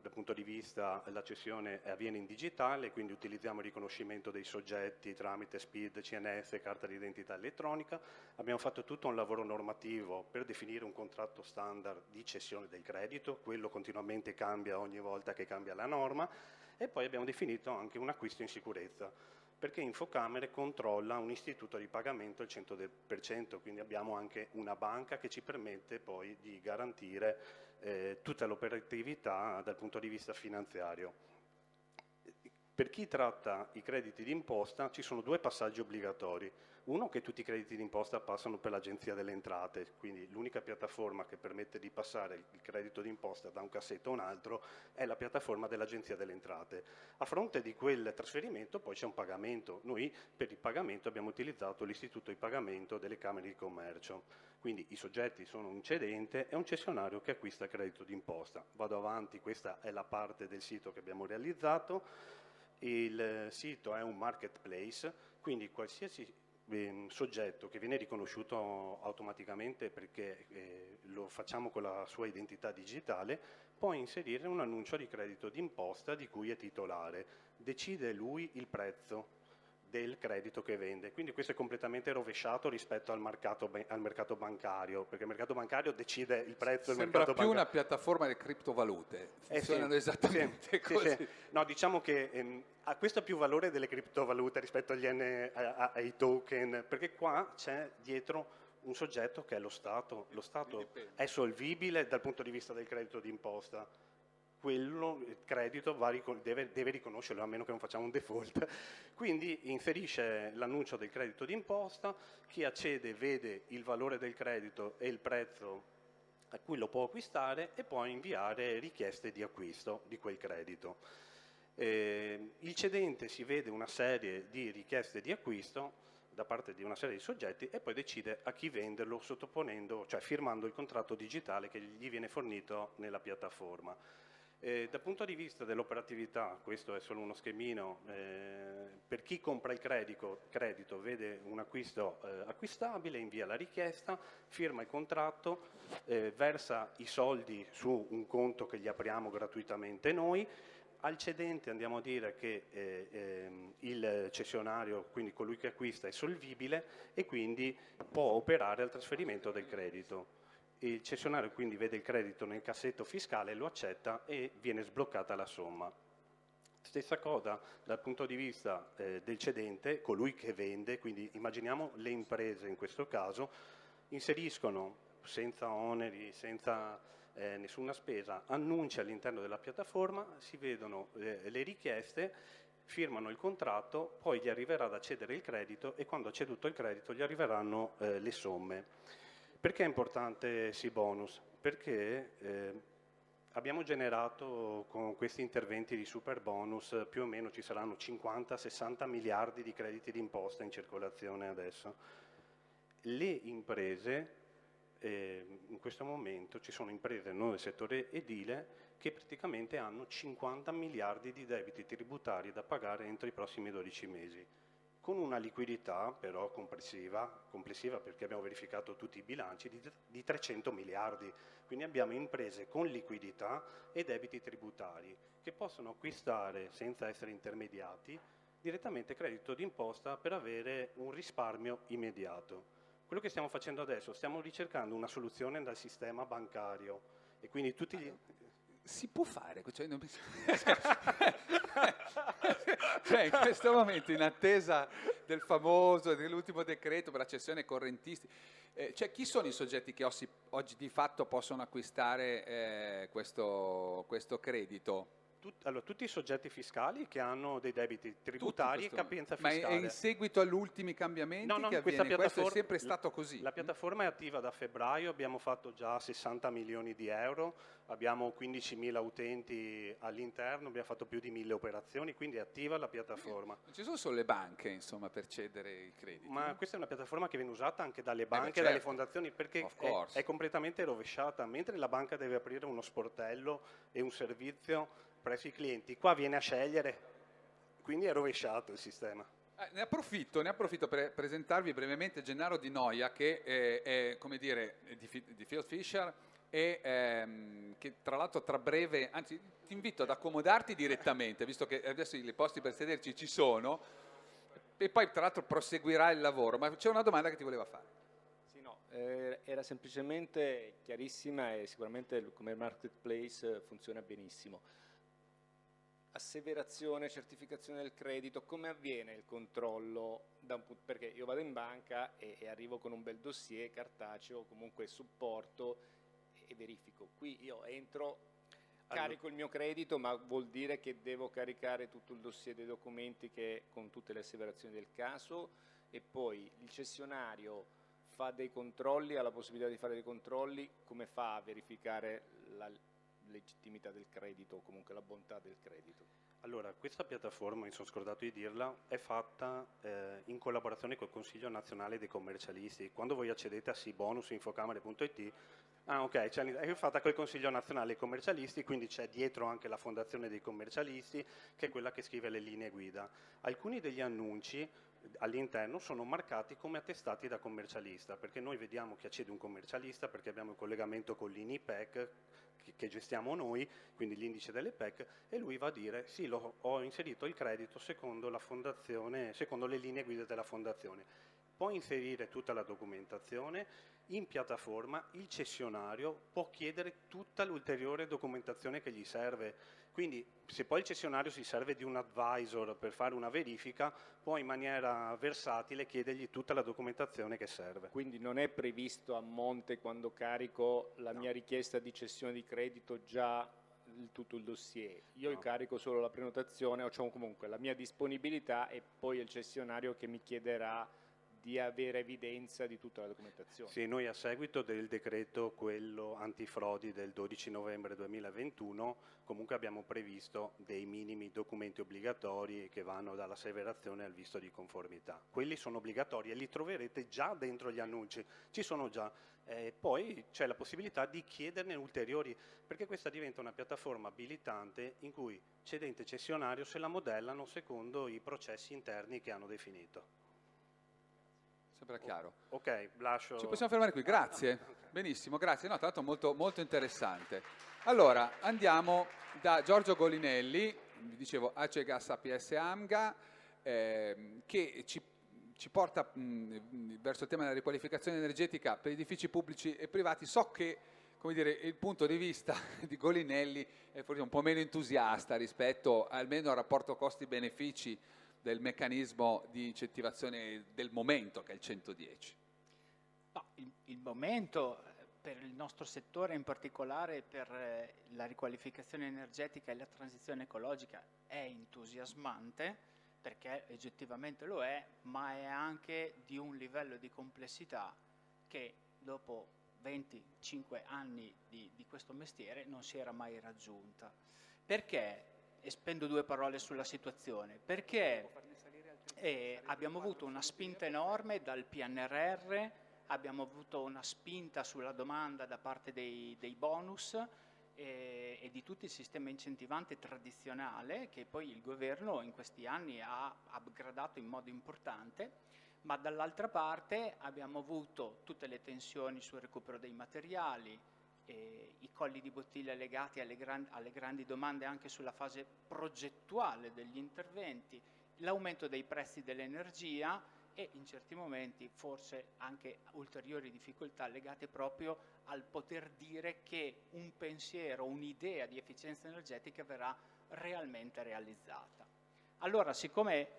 dal punto di vista la cessione avviene in digitale, quindi utilizziamo il riconoscimento dei soggetti tramite SPID, CNS, carta d'identità elettronica. Abbiamo fatto tutto un lavoro normativo per definire un contratto standard di cessione del credito, quello continuamente cambia ogni volta che cambia la norma, e poi abbiamo definito anche un acquisto in sicurezza, perché Infocamere controlla un istituto di pagamento al 100%, quindi abbiamo anche una banca che ci permette poi di garantire tutta l'operatività dal punto di vista finanziario. Per chi tratta i crediti d'imposta ci sono due passaggi obbligatori. Uno, che tutti i crediti d'imposta passano per l'Agenzia delle Entrate, quindi l'unica piattaforma che permette di passare il credito d'imposta da un cassetto a un altro è la piattaforma dell'Agenzia delle Entrate. A fronte di quel trasferimento poi c'è un pagamento. Noi per il pagamento abbiamo utilizzato l'istituto di pagamento delle Camere di Commercio. Quindi i soggetti sono un cedente e un cessionario che acquista credito d'imposta. Vado avanti, questa è la parte del sito che abbiamo realizzato. Il sito è un marketplace, quindi qualsiasi soggetto che viene riconosciuto automaticamente perché lo facciamo con la sua identità digitale, può inserire un annuncio di credito d'imposta di cui è titolare. Decide lui il prezzo del credito che vende, quindi questo è completamente rovesciato rispetto al mercato bancario, perché il mercato bancario decide il prezzo del Sembra mercato più bancario. una piattaforma di criptovalute, funzionano Sì, esattamente sì, così. sì. No, diciamo che ha questo più valore delle criptovalute rispetto ai token, perché qua c'è dietro un soggetto che è lo Stato. Lo Stato è solvibile dal punto di vista del credito d'imposta. Quello, il credito, deve riconoscerlo, a meno che non facciamo un default. Quindi inserisce l'annuncio del credito d'imposta, chi accede vede il valore del credito e il prezzo a cui lo può acquistare e può inviare richieste di acquisto di quel credito. Il cedente si vede una serie di richieste di acquisto da parte di una serie di soggetti e poi decide a chi venderlo sottoponendo, cioè firmando il contratto digitale che gli viene fornito nella piattaforma. Dal punto di vista dell'operatività, questo è solo uno schemino, per chi compra il credito vede un acquisto acquistabile, invia la richiesta, firma il contratto, versa i soldi su un conto che gli apriamo gratuitamente noi. Al cedente andiamo a dire che il cessionario, quindi colui che acquista, è solvibile e quindi può operare al trasferimento del credito. Il cessionario quindi vede il credito nel cassetto fiscale, lo accetta e viene sbloccata la somma. Stessa cosa dal punto di vista del cedente, colui che vende, quindi immaginiamo le imprese in questo caso, inseriscono senza oneri, senza nessuna spesa, annunci all'interno della piattaforma, si vedono le richieste, firmano il contratto, poi gli arriverà da cedere il credito e quando ha ceduto il credito gli arriveranno le somme. Perché è importante SeaBonus? Perché abbiamo generato con questi interventi di super bonus più o meno ci saranno 50-60 miliardi di crediti d'imposta in circolazione adesso. Le imprese, in questo momento ci sono imprese non del settore edile che praticamente hanno 50 miliardi di debiti tributari da pagare entro i prossimi 12 mesi. Con una liquidità però complessiva perché abbiamo verificato tutti i bilanci, di 300 miliardi. Quindi abbiamo imprese con liquidità e debiti tributari che possono acquistare senza essere intermediati direttamente credito d'imposta per avere un risparmio immediato. Quello che stiamo facendo adesso, stiamo ricercando una soluzione dal sistema bancario e quindi tutti gli... Si può fare, cioè, cioè, in questo momento in attesa dell'ultimo decreto per la cessione ai correntisti, cioè, chi sono i soggetti che oggi di fatto possono acquistare questo credito? Allora, tutti i soggetti fiscali che hanno dei debiti tributari e capienza fiscale. Ma è in seguito agli ultimi cambiamenti No, che avviene? Questo è sempre stato così? La piattaforma è attiva da febbraio, abbiamo fatto già 60 milioni di euro, abbiamo 15.000 utenti all'interno, abbiamo fatto più di 1.000 operazioni, quindi è attiva la piattaforma. Non ci sono solo le banche, insomma, per cedere i crediti? Ma questa è una piattaforma che viene usata anche dalle banche e dalle fondazioni perché è completamente rovesciata. Mentre la banca deve aprire uno sportello e un servizio presso i clienti, qua viene a scegliere, quindi è rovesciato il sistema. Ne approfitto per presentarvi brevemente Gennaro Di Noia, che è come dire, di Field Fisher e che tra l'altro tra breve, anzi ti invito ad accomodarti direttamente, visto che adesso i posti per sederci ci sono, e poi tra l'altro proseguirà il lavoro, ma c'è una domanda che ti voleva fare. Sì, no, era semplicemente chiarissima e sicuramente come marketplace funziona benissimo. Asseverazione, certificazione del credito, come avviene il controllo? Perché io vado in banca e arrivo con un bel dossier cartaceo, comunque supporto e verifico. Qui io entro, carico il mio credito, ma vuol dire che devo caricare tutto il dossier dei documenti con tutte le asseverazioni del caso e poi il cessionario fa dei controlli, ha la possibilità di fare dei controlli, come fa a verificare la legittimità del credito o comunque la bontà del credito? Allora, questa piattaforma, mi sono scordato di dirla, è fatta in collaborazione col Consiglio Nazionale dei Commercialisti. Quando voi accedete a sibonus.infocamere.it, è fatta col Consiglio Nazionale dei Commercialisti, quindi c'è dietro anche la Fondazione dei Commercialisti, che è quella che scrive le linee guida. Alcuni degli annunci all'interno sono marcati come attestati da commercialista, perché noi vediamo che accede un commercialista, perché abbiamo il collegamento con l'INIPEC, che gestiamo noi, quindi l'indice delle PEC, e lui va a dire sì, ho inserito il credito secondo la fondazione, secondo le linee guida della fondazione. Può inserire tutta la documentazione in piattaforma, il cessionario può chiedere tutta l'ulteriore documentazione che gli serve. Quindi se poi il cessionario si serve di un advisor per fare una verifica, può in maniera versatile chiedergli tutta la documentazione che serve. Quindi non è previsto a monte, quando carico la mia richiesta di cessione di credito, già tutto il dossier. Io carico solo la prenotazione, o cioè comunque la mia disponibilità, e poi è il cessionario che mi chiederà di avere evidenza di tutta la documentazione. Sì, noi a seguito del decreto, quello antifrodi del 12 novembre 2021, comunque abbiamo previsto dei minimi documenti obbligatori che vanno dall'asseverazione al visto di conformità. Quelli sono obbligatori e li troverete già dentro gli annunci, ci sono già. Poi c'è la possibilità di chiederne ulteriori, perché questa diventa una piattaforma abilitante in cui cedente e cessionario se la modellano secondo i processi interni che hanno definito. Sembra chiaro. Ok, lascio. Ci possiamo fermare qui, grazie. Benissimo, grazie. No, tra l'altro molto, molto interessante. Allora, andiamo da Giorgio Golinelli, vi dicevo ACE Gas APS AMGA, che ci porta verso il tema della riqualificazione energetica per edifici pubblici e privati. So che, come dire, il punto di vista di Golinelli è forse un po' meno entusiasta rispetto almeno al rapporto costi-benefici del meccanismo di incentivazione del momento, che è il 110. No, il momento per il nostro settore, in particolare per la riqualificazione energetica e la transizione ecologica, è entusiasmante, perché oggettivamente lo è, ma è anche di un livello di complessità che dopo 25 anni di questo mestiere non si era mai raggiunta. Perché? E spendo due parole sulla situazione, perché abbiamo avuto una spinta enorme dal PNRR, abbiamo avuto una spinta sulla domanda da parte dei bonus e di tutto il sistema incentivante tradizionale, che poi il governo in questi anni ha upgradato in modo importante, ma dall'altra parte abbiamo avuto tutte le tensioni sul recupero dei materiali, i colli di bottiglia legati alle grandi domande anche sulla fase progettuale degli interventi, l'aumento dei prezzi dell'energia e in certi momenti forse anche ulteriori difficoltà legate proprio al poter dire che un pensiero, un'idea di efficienza energetica verrà realmente realizzata. Allora, siccome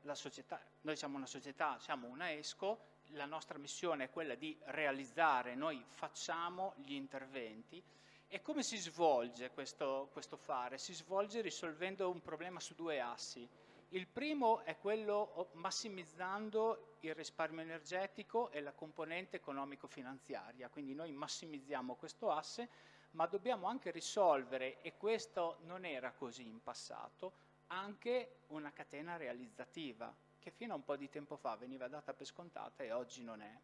la società, noi siamo una società, siamo una ESCO, la nostra missione è quella di realizzare, noi facciamo gli interventi. E come si svolge questo fare? Si svolge risolvendo un problema su due assi. Il primo è quello massimizzando il risparmio energetico e la componente economico-finanziaria, quindi noi massimizziamo questo asse, ma dobbiamo anche risolvere, e questo non era così in passato, anche una catena realizzativa, che fino a un po' di tempo fa veniva data per scontata e oggi non è.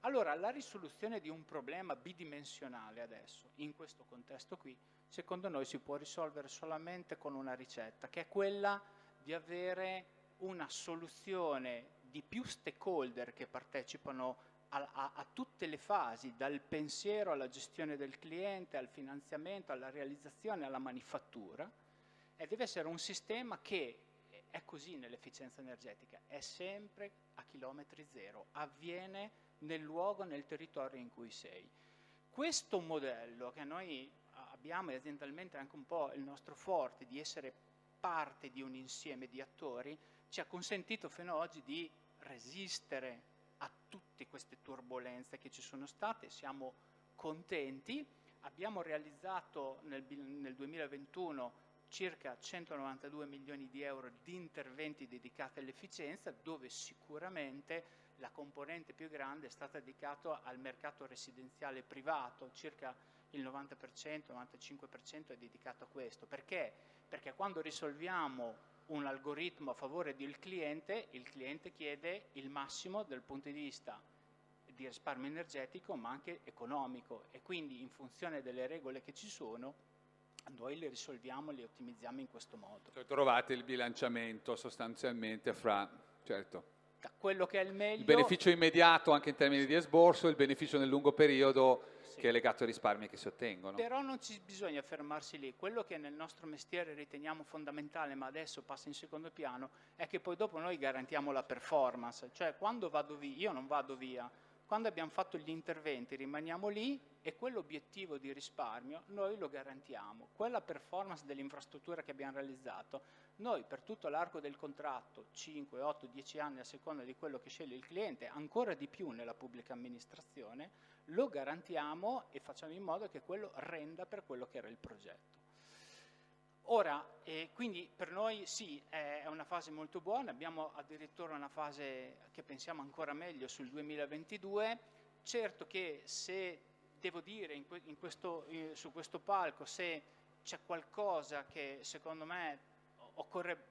Allora, la risoluzione di un problema bidimensionale adesso, in questo contesto qui, secondo noi si può risolvere solamente con una ricetta, che è quella di avere una soluzione di più stakeholder che partecipano a tutte le fasi, dal pensiero alla gestione del cliente, al finanziamento, alla realizzazione, alla manifattura, e deve essere un sistema che è così nell'efficienza energetica, è sempre a chilometri zero, avviene nel luogo, nel territorio in cui sei. Questo modello che noi abbiamo, e aziendalmente anche un po' il nostro forte, di essere parte di un insieme di attori, ci ha consentito fino ad oggi di resistere a tutte queste turbolenze che ci sono state. Siamo contenti, abbiamo realizzato nel 2021 circa 192 milioni di euro di interventi dedicati all'efficienza, dove sicuramente la componente più grande è stata dedicata al mercato residenziale privato, circa il 90%, 95% è dedicato a questo. Perché? Perché quando risolviamo un algoritmo a favore del cliente, il cliente chiede il massimo dal punto di vista di risparmio energetico ma anche economico, e quindi in funzione delle regole che ci sono noi le risolviamo, le ottimizziamo in questo modo. Trovate il bilanciamento sostanzialmente fra, certo, Da quello che è il meglio, il beneficio immediato anche in termini di esborso e il beneficio nel lungo periodo, sì, che è legato ai risparmi che si ottengono. però non ci bisogna fermarsi lì. Quello che nel nostro mestiere riteniamo fondamentale, ma adesso passa in secondo piano, è che poi dopo noi garantiamo la performance. Cioè, quando vado via, io non vado via, quando abbiamo fatto gli interventi rimaniamo lì, e quell'obiettivo di risparmio noi lo garantiamo. Quella performance dell'infrastruttura che abbiamo realizzato, noi per tutto l'arco del contratto, 5, 8, 10 anni a seconda di quello che sceglie il cliente, ancora di più nella pubblica amministrazione, lo garantiamo e facciamo in modo che quello renda per quello che era il progetto. Ora, quindi per noi sì, è una fase molto buona, abbiamo addirittura una fase che pensiamo ancora meglio sul 2022. Certo che, se devo dire su questo palco, se c'è qualcosa che secondo me occorre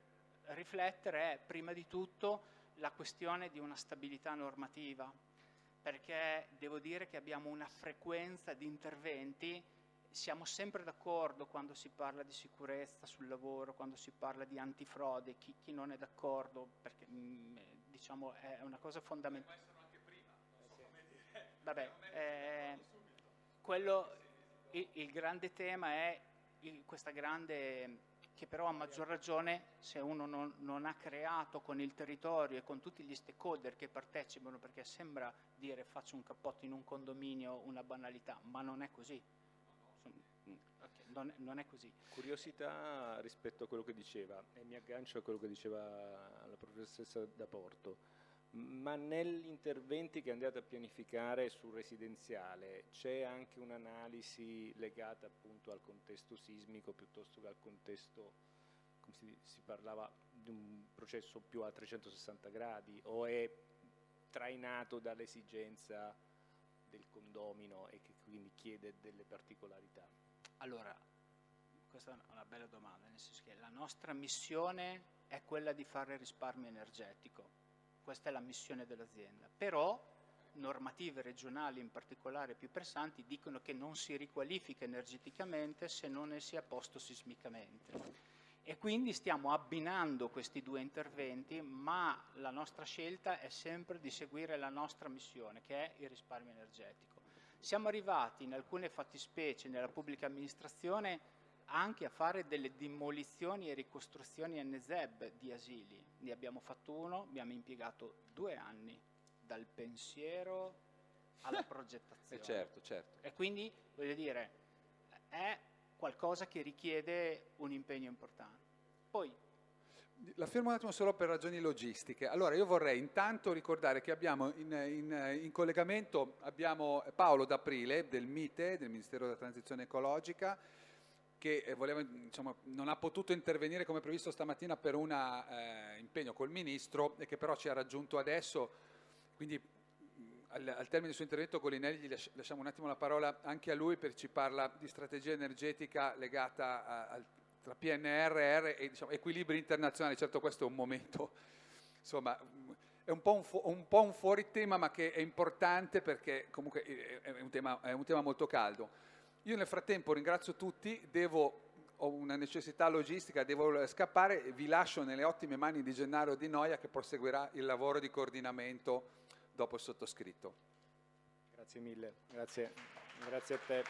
riflettere, è prima di tutto la questione di una stabilità normativa, perché devo dire che abbiamo una frequenza di interventi. Siamo sempre d'accordo quando si parla di sicurezza sul lavoro, quando si parla di antifrode, chi non è d'accordo, perché diciamo è una cosa fondamentale. Vabbè, il grande tema è questa grande, che però a maggior ragione se uno non ha creato con il territorio e con tutti gli stakeholder che partecipano, perché sembra dire faccio un cappotto in un condominio una banalità, ma non è così. Non è così. Curiosità rispetto a quello che diceva, e mi aggancio a quello che diceva la professoressa D'Aporto, ma negli interventi che andate a pianificare sul residenziale c'è anche un'analisi legata appunto al contesto sismico piuttosto che al contesto, come si parlava di un processo più a 360 gradi, o è trainato dall'esigenza del condomino e che quindi chiede delle particolarità? Allora, questa è una bella domanda, nel senso che la nostra missione è quella di fare risparmio energetico, questa è la missione dell'azienda, però normative regionali in particolare più pressanti dicono che non si riqualifica energeticamente se non ne sia a posto sismicamente. E quindi stiamo abbinando questi due interventi, ma la nostra scelta è sempre di seguire la nostra missione, che è il risparmio energetico. Siamo arrivati in alcune fattispecie nella pubblica amministrazione anche a fare delle demolizioni e ricostruzioni NZEB di asili. Ne abbiamo fatto uno, abbiamo impiegato 2 anni, dal pensiero alla progettazione. Certo. E quindi, voglio dire, è qualcosa che richiede un impegno importante. Poi, la fermo un attimo solo per ragioni logistiche. Allora, io vorrei intanto ricordare che abbiamo in collegamento abbiamo Paolo D'Aprile del MITE, del Ministero della Transizione Ecologica, che non ha potuto intervenire come previsto stamattina per un impegno col Ministro, e che però ci ha raggiunto adesso. Quindi al termine del suo intervento, Golinelli, gli lasciamo un attimo la parola anche a lui, perché ci parla di strategia energetica legata tra PNRR e equilibri internazionali. Certo, questo è un momento, insomma, è un po' un fuori tema, ma che è importante perché comunque è un tema molto caldo. Io nel frattempo ringrazio tutti, ho una necessità logistica, devo scappare, vi lascio nelle ottime mani di Gennaro Di Noia, che proseguirà il lavoro di coordinamento dopo il sottoscritto. Grazie mille, grazie a te.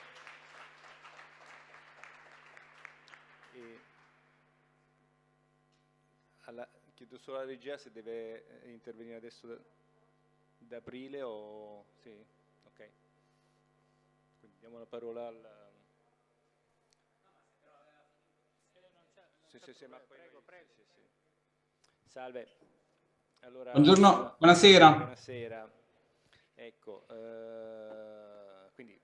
Chiedo solo alla regia se deve intervenire adesso da Aprile o... Sì, ok. Quindi diamo la parola al... Sì, ma poi... Prego. Sì. Salve. Allora, buongiorno, buonasera. Buonasera. Ecco, quindi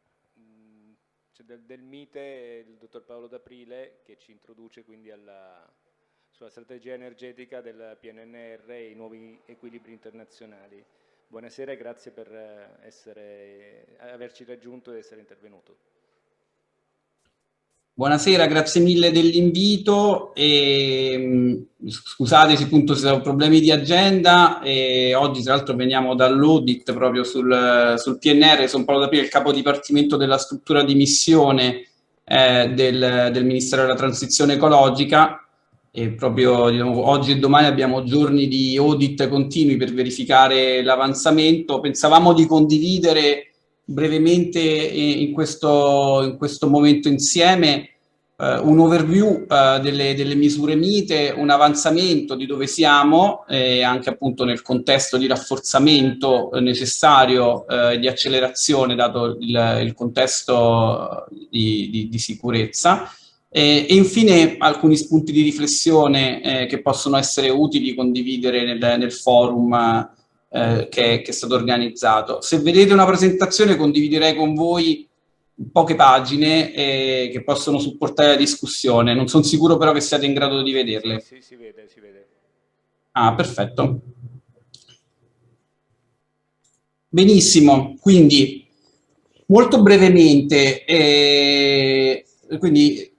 del MITE, il dottor Paolo D'Aprile, che ci introduce quindi sulla strategia energetica del PNRR e i nuovi equilibri internazionali. Buonasera e grazie per averci raggiunto ed essere intervenuto. Buonasera, grazie mille dell'invito. Scusate se appunto se ho problemi di agenda. Oggi tra l'altro veniamo dall'audit proprio sul PNR. Sono Paolo D'Aprile, il capo dipartimento della struttura di missione del Ministero della Transizione Ecologica. E proprio diciamo, oggi e domani abbiamo giorni di audit continui per verificare l'avanzamento. Pensavamo di condividere brevemente in questo momento insieme un overview delle misure MITE, un avanzamento di dove siamo anche appunto nel contesto di rafforzamento necessario di accelerazione dato il contesto di sicurezza e infine alcuni spunti di riflessione che possono essere utili condividere nel forum che è stato organizzato. Se vedete una presentazione condividerei con voi poche pagine che possono supportare la discussione. Non sono sicuro però che siate in grado di vederle. Sì, si vede, si vede. Ah, perfetto. Benissimo, quindi molto brevemente, quindi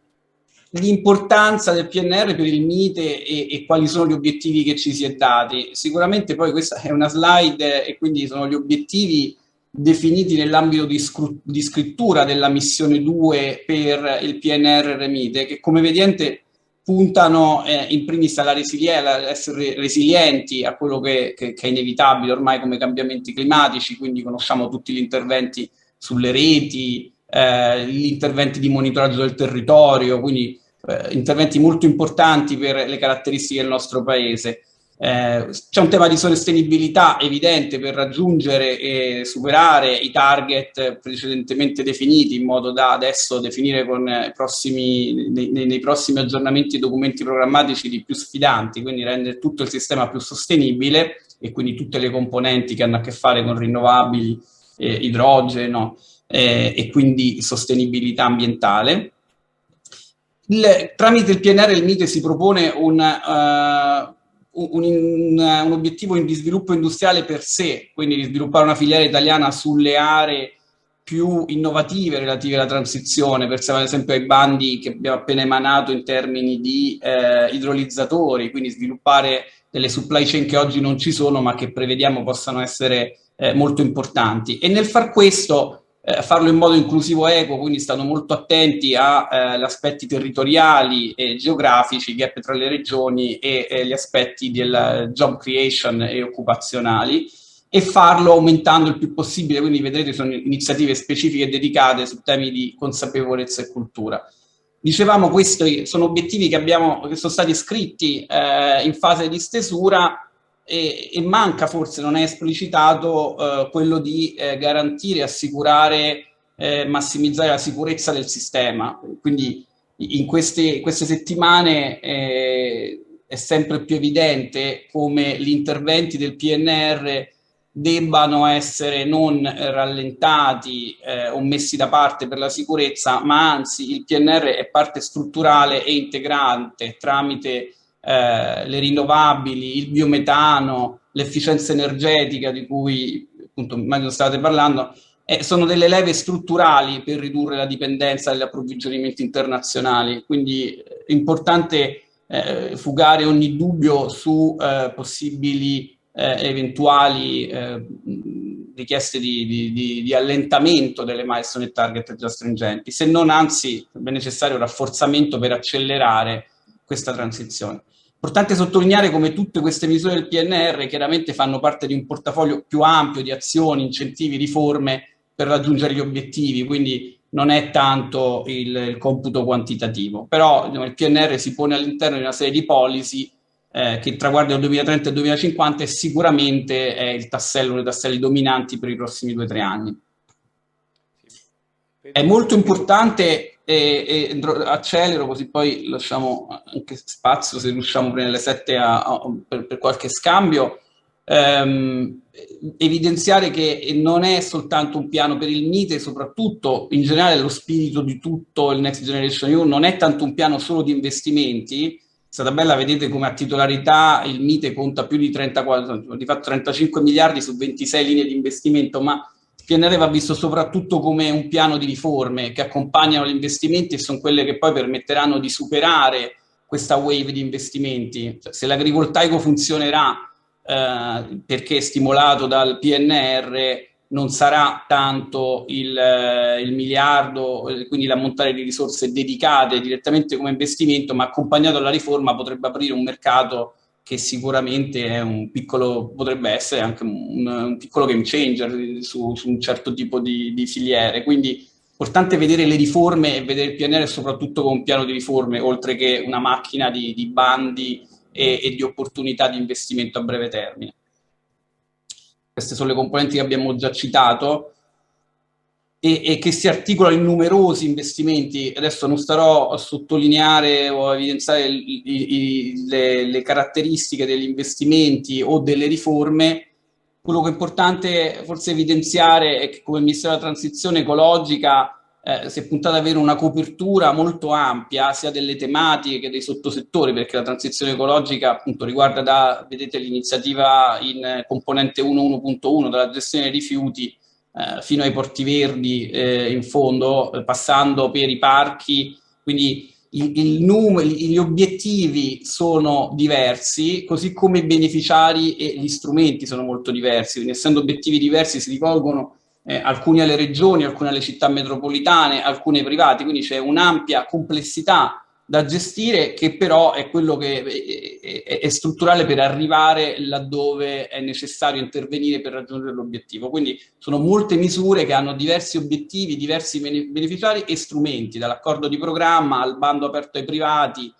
l'importanza del PNR per il MITE e quali sono gli obiettivi che ci si è dati. Sicuramente poi questa è una slide e quindi sono gli obiettivi definiti nell'ambito di scrittura della missione 2 per il PNR MITE, che come vedete puntano in primis alla essere resilienti a quello che è inevitabile ormai come cambiamenti climatici, quindi conosciamo tutti gli interventi sulle reti, gli interventi di monitoraggio del territorio, quindi interventi molto importanti per le caratteristiche del nostro paese. C'è un tema di sostenibilità evidente per raggiungere e superare i target precedentemente definiti, in modo da adesso definire con nei prossimi aggiornamenti e documenti programmatici di più sfidanti, quindi rendere tutto il sistema più sostenibile e quindi tutte le componenti che hanno a che fare con rinnovabili, idrogeno e quindi sostenibilità ambientale. Tramite il PNR il MITE si propone un obiettivo di sviluppo industriale per sé, quindi di sviluppare una filiera italiana sulle aree più innovative relative alla transizione. Pensiamo ad esempio ai bandi che abbiamo appena emanato in termini di idrolizzatori, quindi sviluppare delle supply chain che oggi non ci sono ma che prevediamo possano essere molto importanti. E nel far questo farlo in modo inclusivo e equo, quindi stanno molto attenti agli aspetti territoriali e geografici, gap tra le regioni e gli aspetti del job creation e occupazionali, e farlo aumentando il più possibile, quindi vedrete sono iniziative specifiche dedicate su temi di consapevolezza e cultura. Dicevamo, questi sono obiettivi che sono stati scritti in fase di stesura, e manca, forse non è esplicitato, quello di garantire, assicurare, massimizzare la sicurezza del sistema. Quindi in queste settimane è sempre più evidente come gli interventi del PNR debbano essere non rallentati o messi da parte per la sicurezza, ma anzi il PNR è parte strutturale e integrante tramite le rinnovabili, il biometano, l'efficienza energetica di cui appunto immagino state parlando, sono delle leve strutturali per ridurre la dipendenza dagli approvvigionamenti internazionali. Quindi è importante fugare ogni dubbio su possibili eventuali richieste di allentamento delle milestone e target già stringenti, se non anzi è necessario rafforzamento per accelerare questa transizione. Importante sottolineare come tutte queste misure del PNR chiaramente fanno parte di un portafoglio più ampio di azioni, incentivi, riforme per raggiungere gli obiettivi, quindi non è tanto il computo quantitativo, però il PNR si pone all'interno di una serie di policy che traguardano il 2030 e il 2050 e sicuramente è il tassello, uno dei tasselli dominanti per i prossimi 2 o 3 anni. È molto importante, e accelero così poi lasciamo anche spazio, se riusciamo prima delle 7 per qualche scambio. evidenziare che non è soltanto un piano per il MITE, soprattutto in generale lo spirito di tutto il Next Generation EU non è tanto un piano solo di investimenti. È stata bella, vedete come a titolarità il MITE conta più di 34, di fatto 35 miliardi su 26 linee di investimento, ma il PNR va visto soprattutto come un piano di riforme che accompagnano gli investimenti e sono quelle che poi permetteranno di superare questa wave di investimenti. Cioè, se l'agrivoltaico funzionerà perché stimolato dal PNR, non sarà tanto il miliardo, quindi l'ammontare di risorse dedicate direttamente come investimento, ma accompagnato alla riforma potrebbe aprire un mercato che sicuramente è un piccolo, potrebbe essere anche un piccolo game changer su un certo tipo di filiere. Quindi è importante vedere le riforme e vedere il PNR soprattutto come un piano di riforme, oltre che una macchina di bandi e di opportunità di investimento a breve termine. Queste sono le componenti che abbiamo già citato e che si articolano in numerosi investimenti. Adesso non starò a sottolineare o a evidenziare le caratteristiche degli investimenti o delle riforme. Quello che è importante forse evidenziare è che come Ministero della Transizione Ecologica si è puntato ad avere una copertura molto ampia sia delle tematiche che dei sottosettori, perché la transizione ecologica appunto riguarda vedete l'iniziativa in componente 1.1.1 dalla gestione dei rifiuti fino ai porti verdi in fondo, passando per i parchi, quindi gli obiettivi sono diversi, così come i beneficiari e gli strumenti sono molto diversi, quindi essendo obiettivi diversi si rivolgono alcuni alle regioni, alcune alle città metropolitane, alcune ai privati, quindi c'è un'ampia complessità da gestire che però è quello che è strutturale per arrivare laddove è necessario intervenire per raggiungere l'obiettivo. Quindi sono molte misure che hanno diversi obiettivi, diversi beneficiari e strumenti, dall'accordo di programma al bando aperto ai privati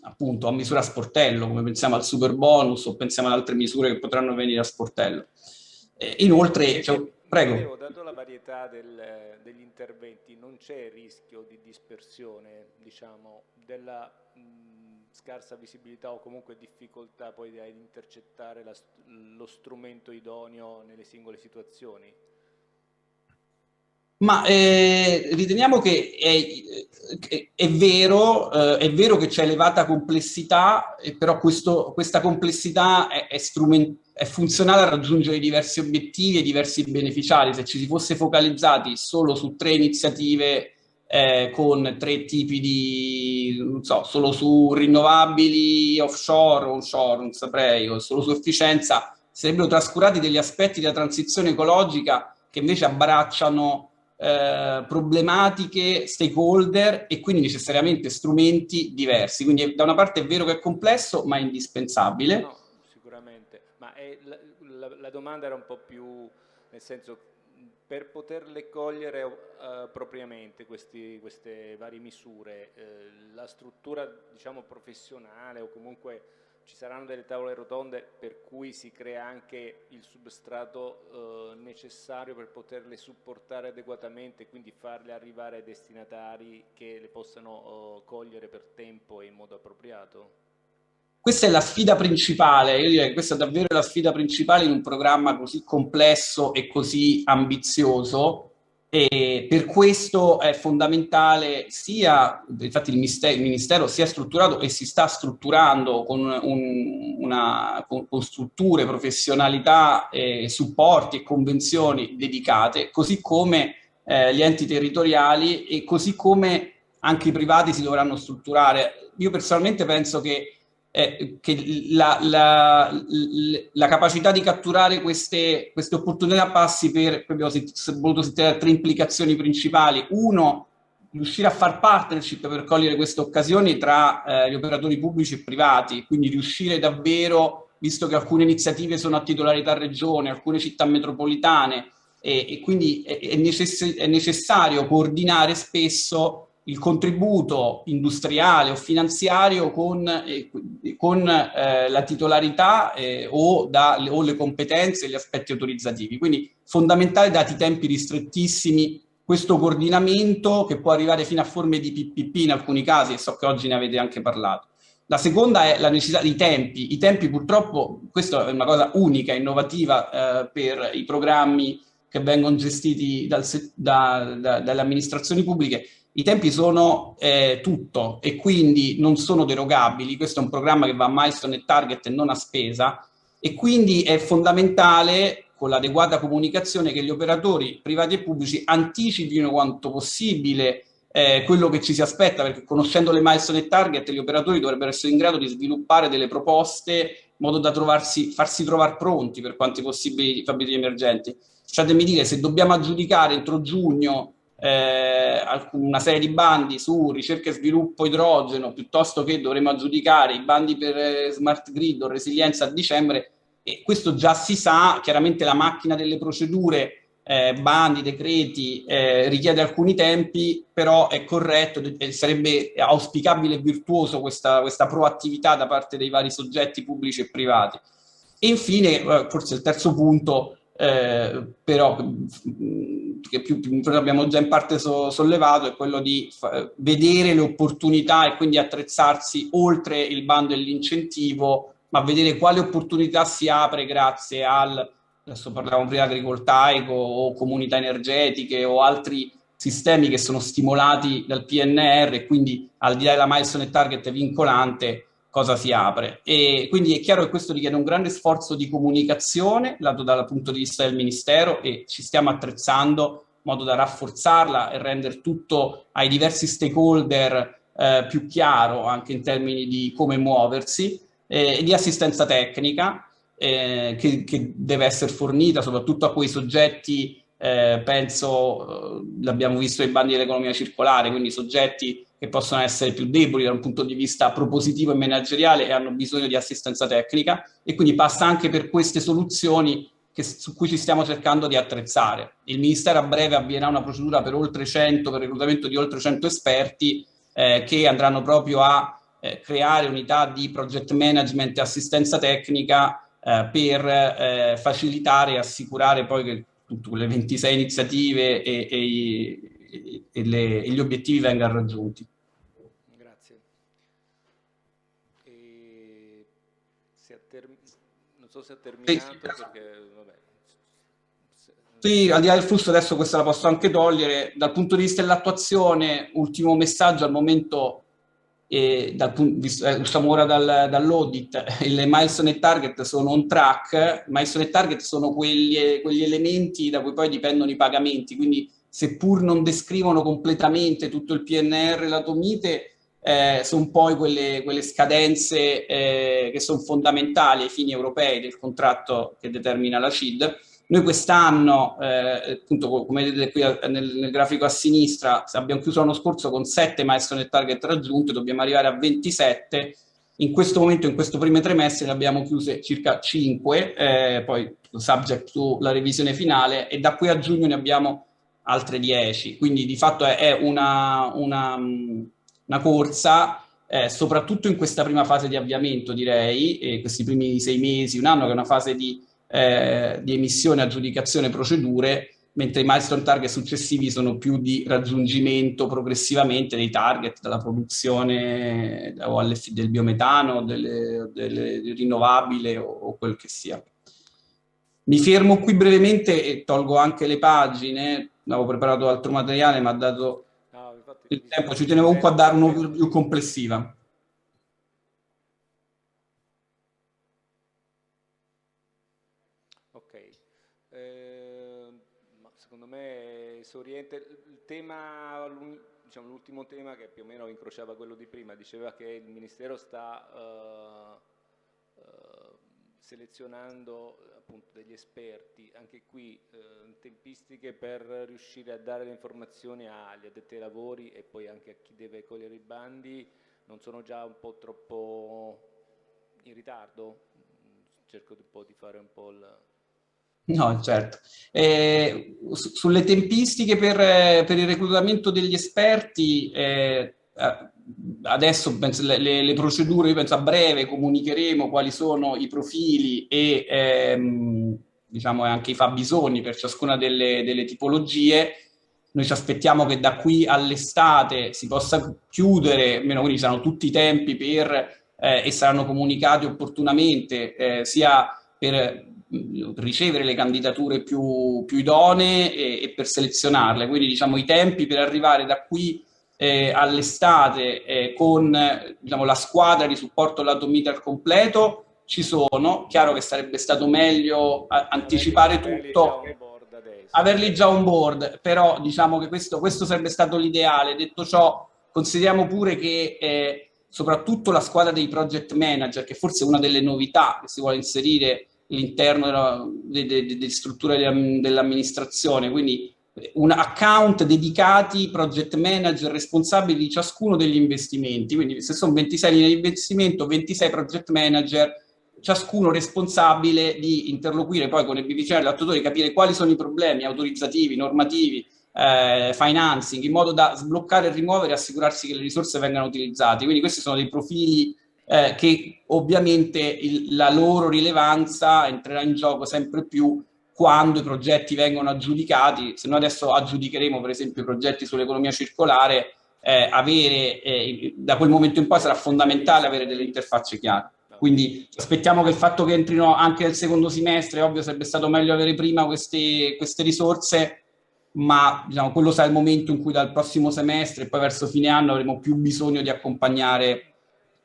appunto a misura a sportello, come pensiamo al super bonus o pensiamo ad altre misure che potranno venire a sportello. Inoltre, prego. Dato la varietà degli interventi, non c'è rischio di dispersione, diciamo, della scarsa visibilità o comunque difficoltà poi ad intercettare lo strumento idoneo nelle singole situazioni? Ma riteniamo che è vero che c'è elevata complessità, però questa complessità è funzionale a raggiungere diversi obiettivi e diversi beneficiari. Se ci si fosse focalizzati solo su 3 iniziative con 3 tipi di, non so, solo su rinnovabili, offshore, onshore, non saprei, o solo su efficienza, sarebbero trascurati degli aspetti della transizione ecologica che invece abbracciano problematiche, stakeholder e quindi necessariamente strumenti diversi. Quindi da una parte è vero che è complesso, ma è indispensabile. No, sicuramente, ma la domanda era un po' più, nel senso, per poterle cogliere propriamente queste varie misure, la struttura, diciamo, professionale o comunque ci saranno delle tavole rotonde per cui si crea anche il substrato necessario per poterle supportare adeguatamente, quindi farle arrivare ai destinatari che le possano cogliere per tempo e in modo appropriato? Questa è la sfida principale, io direi che questa è davvero la sfida principale in un programma così complesso e così ambizioso. E per questo è fondamentale sia, infatti il Ministero si è strutturato e si sta strutturando con strutture, professionalità, supporti e convenzioni dedicate, così come gli enti territoriali e così come anche i privati si dovranno strutturare. Io personalmente penso che la capacità di catturare queste opportunità passi per, abbiamo voluto sentire 3 implicazioni principali. Uno, riuscire a far partnership per cogliere queste occasioni tra gli operatori pubblici e privati, quindi riuscire davvero, visto che alcune iniziative sono a titolarità regione, alcune città metropolitane, e quindi è necessario coordinare spesso il contributo industriale o finanziario con la titolarità o le competenze e gli aspetti autorizzativi. Quindi fondamentale, dati i tempi ristrettissimi, questo coordinamento che può arrivare fino a forme di PPP in alcuni casi, e so che oggi ne avete anche parlato. La seconda è la necessità di tempi. I tempi purtroppo, questa è una cosa unica, innovativa per i programmi che vengono gestiti dalle amministrazioni pubbliche. I tempi sono tutto e quindi non sono derogabili. Questo è un programma che va a milestone e target e non a spesa, e quindi è fondamentale, con l'adeguata comunicazione, che gli operatori privati e pubblici anticipino quanto possibile quello che ci si aspetta, perché conoscendo le milestone e target gli operatori dovrebbero essere in grado di sviluppare delle proposte in modo da farsi trovare pronti per quanti possibili fabbisogni emergenti. Lasciatemi dire, se dobbiamo aggiudicare entro giugno una serie di bandi su ricerca e sviluppo idrogeno, piuttosto che dovremo aggiudicare i bandi per smart grid o resilienza a dicembre, e questo già si sa. Chiaramente la macchina delle procedure, bandi, decreti, richiede alcuni tempi, però è corretto e sarebbe auspicabile e virtuoso questa proattività da parte dei vari soggetti pubblici e privati. E infine, forse il terzo punto, però che abbiamo già in parte sollevato, è quello di vedere le opportunità e quindi attrezzarsi oltre il bando e l'incentivo, ma vedere quale opportunità si apre grazie adesso parliamo prima di agrivoltaico o comunità energetiche o altri sistemi che sono stimolati dal PNR, e quindi al di là della milestone e target vincolante cosa si apre. E quindi è chiaro che questo richiede un grande sforzo di comunicazione dal punto di vista del Ministero, e ci stiamo attrezzando in modo da rafforzarla e rendere tutto ai diversi stakeholder più chiaro anche in termini di come muoversi, e di assistenza tecnica che deve essere fornita soprattutto a quei soggetti, penso, l'abbiamo visto nei bandi dell'economia circolare, quindi soggetti che possono essere più deboli da un punto di vista propositivo e manageriale e hanno bisogno di assistenza tecnica, e quindi passa anche per queste soluzioni su cui ci stiamo cercando di attrezzare. Il Ministero a breve avvierà una procedura per il reclutamento di oltre 100 esperti che andranno proprio a creare unità di project management e assistenza tecnica per facilitare e assicurare poi che tutte le 26 iniziative e gli obiettivi vengano raggiunti. Grazie. Non so se ha terminato, perché vabbè. Sì, al di là del flusso, adesso questa la posso anche togliere. Dal punto di vista dell'attuazione, ultimo messaggio al momento, usciamo ora dall'audit, le milestone e target sono on track. Milestone e target sono quegli elementi da cui poi dipendono i pagamenti, quindi seppur non descrivono completamente tutto il PNR e la Tomite, sono poi quelle scadenze che sono fondamentali ai fini europei del contratto che determina la CID. Noi quest'anno, appunto, come vedete qui nel grafico a sinistra, abbiamo chiuso l'anno scorso con 7 milestone e target raggiunte, dobbiamo arrivare a 27. In questo momento, in questo primo trimestre, ne abbiamo chiuse circa 5, poi subject to la revisione finale, e da qui a giugno ne abbiamo altre 10. Quindi di fatto è una corsa, soprattutto in questa prima fase di avviamento, direi, questi primi 6 mesi, un anno, che è una fase di emissione, aggiudicazione, procedure, mentre i milestone target successivi sono più di raggiungimento progressivamente dei target, dalla produzione del biometano, del rinnovabile o quel che sia. Mi fermo qui brevemente e tolgo anche le pagine. Avevo preparato altro materiale, ma dato il tempo ci tenevo comunque a dare un'overview complessiva. Secondo me esauriente il tema, diciamo, l'ultimo tema, che più o meno incrociava quello di prima, diceva che il Ministero sta selezionando appunto degli esperti, anche qui tempistiche per riuscire a dare le informazioni agli addetti ai lavori e poi anche a chi deve cogliere i bandi, non sono già un po' troppo in ritardo? Cerco un po' di fare un po' il... No, certo. Sulle tempistiche per il reclutamento degli esperti, adesso penso le procedure, io penso a breve comunicheremo quali sono i profili e diciamo anche i fabbisogni per ciascuna delle tipologie. Noi ci aspettiamo che da qui all'estate si possa chiudere, almeno quindi saranno tutti i tempi per e saranno comunicati opportunamente sia per ricevere le candidature più idonee e per selezionarle. Quindi diciamo i tempi per arrivare da qui all'estate con diciamo, la squadra di supporto lato meter completo ci sono. Chiaro che sarebbe stato meglio anticipare tutto, averli già on board, però diciamo che questo sarebbe stato l'ideale. Detto ciò, consideriamo pure che soprattutto la squadra dei project manager, che forse è una delle novità che si vuole inserire all'interno delle strutture dell'amministrazione, quindi un account dedicati project manager responsabili di ciascuno degli investimenti. Quindi se sono 26 linee di investimento, 26 project manager, ciascuno responsabile di interloquire poi con i beneficiari dell'attuatore, capire quali sono i problemi autorizzativi, normativi, financing, in modo da sbloccare e rimuovere e assicurarsi che le risorse vengano utilizzate. Quindi questi sono dei profili che ovviamente la loro rilevanza entrerà in gioco sempre più quando i progetti vengono aggiudicati. Se noi adesso aggiudicheremo per esempio i progetti sull'economia circolare, da quel momento in poi sarà fondamentale avere delle interfacce chiare. Quindi aspettiamo che il fatto che entrino anche nel secondo semestre, ovvio sarebbe stato meglio avere prima queste risorse, ma diciamo, quello sarà il momento in cui dal prossimo semestre e poi verso fine anno avremo più bisogno di accompagnare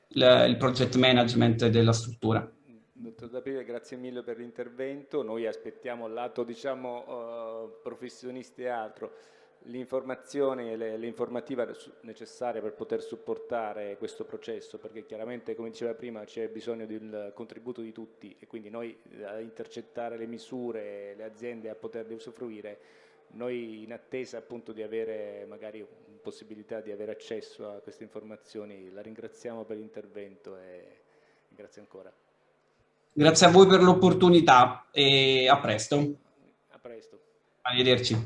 il project management della struttura. Dottor D'Aprile, grazie mille per l'intervento. Noi aspettiamo lato professionisti e altro l'informazione e l'informativa necessaria per poter supportare questo processo, perché chiaramente, come diceva prima, c'è bisogno del contributo di tutti e quindi noi a intercettare le misure, le aziende a poterne usufruire, noi in attesa appunto di avere magari possibilità di avere accesso a queste informazioni, la ringraziamo per l'intervento e grazie ancora. Grazie a voi per l'opportunità e a presto. A presto. Arrivederci.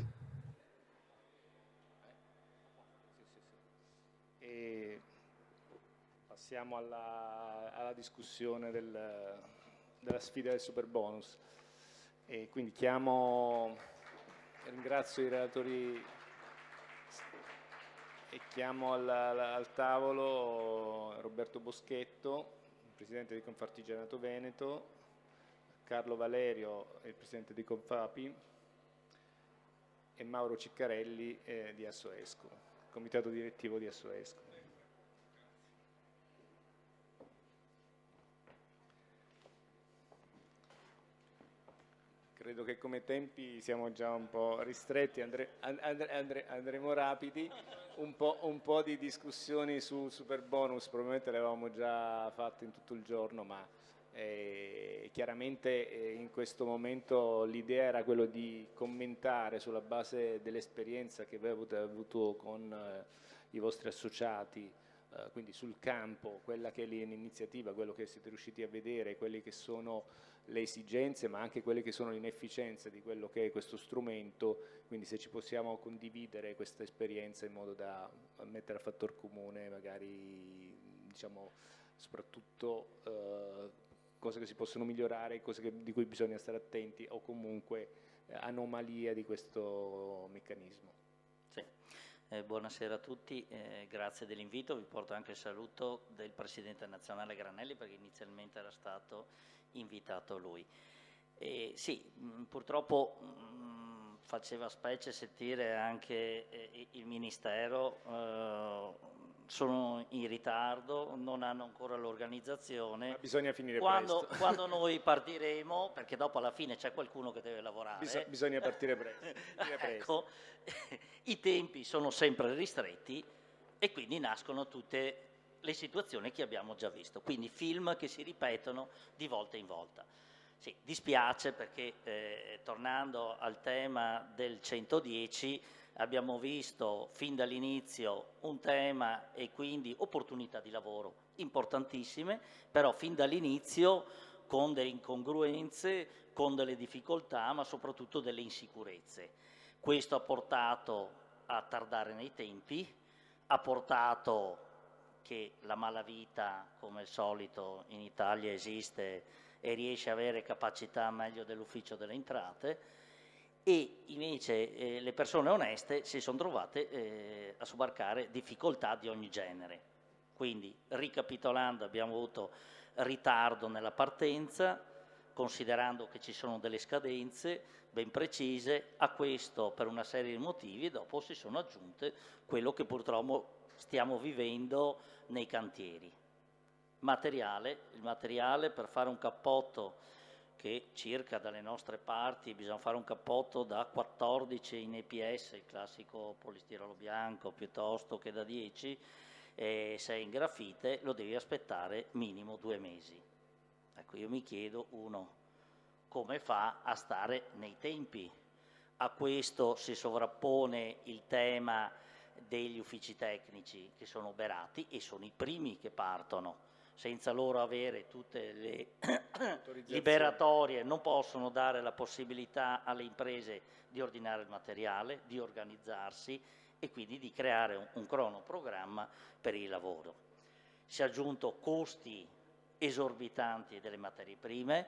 E passiamo alla discussione della sfida del super bonus. E quindi ringrazio i relatori e chiamo al tavolo Roberto Boschetto, Presidente di Confartigianato Veneto, Carlo Valerio, il Presidente di Confapi, e Mauro Ciccarelli di Assoesco, Comitato Direttivo di Assoesco. Credo che come tempi siamo già un po' ristretti, andremo rapidi, un po' di discussioni sul super bonus, probabilmente le avevamo già fatte in tutto il giorno, ma chiaramente in questo momento l'idea era quello di commentare sulla base dell'esperienza che avete avuto con i vostri associati, quindi sul campo, quella che è l'iniziativa, quello che siete riusciti a vedere, quelle che sono le esigenze, ma anche quelle che sono le inefficienze di quello che è questo strumento, quindi se ci possiamo condividere questa esperienza in modo da mettere a fattor comune magari, diciamo, soprattutto cose che si possono migliorare, cose di cui bisogna stare attenti o comunque anomalie di questo meccanismo. Sì. Buonasera a tutti, grazie dell'invito, vi porto anche il saluto del Presidente nazionale Granelli perché inizialmente era stato invitato lui. Sì, purtroppo faceva specie sentire anche il Ministero, sono in ritardo, non hanno ancora l'organizzazione. Bisogna finire presto. Presto. Quando noi partiremo, perché dopo alla fine c'è qualcuno che deve lavorare. Bisogna partire presto. Ecco, i tempi sono sempre ristretti e quindi nascono tutte le situazioni che abbiamo già visto, quindi film che si ripetono di volta in volta. Sì, dispiace perché tornando al tema del 110 abbiamo visto fin dall'inizio un tema e quindi opportunità di lavoro importantissime, però fin dall'inizio con delle incongruenze, con delle difficoltà, ma soprattutto delle insicurezze. Questo ha portato a tardare nei tempi, ha portato che la malavita, come al solito in Italia esiste e riesce a avere capacità meglio dell'ufficio delle entrate, e invece le persone oneste si sono trovate a sobbarcare difficoltà di ogni genere. Quindi, ricapitolando, abbiamo avuto ritardo nella partenza, considerando che ci sono delle scadenze ben precise. A questo, per una serie di motivi, dopo si sono aggiunte quello che purtroppo stiamo vivendo nei cantieri. Il materiale per fare un cappotto che circa dalle nostre parti bisogna fare un cappotto da 14 in EPS, il classico polistirolo bianco, piuttosto che da 10, e 6 in grafite, lo devi aspettare minimo 2 mesi. Ecco, io mi chiedo, uno, come fa a stare nei tempi? A questo si sovrappone il tema degli uffici tecnici che sono oberati e sono i primi che partono. Senza loro avere tutte le liberatorie non possono dare la possibilità alle imprese di ordinare il materiale, di organizzarsi e quindi di creare un cronoprogramma per il lavoro. Si è aggiunto costi esorbitanti delle materie prime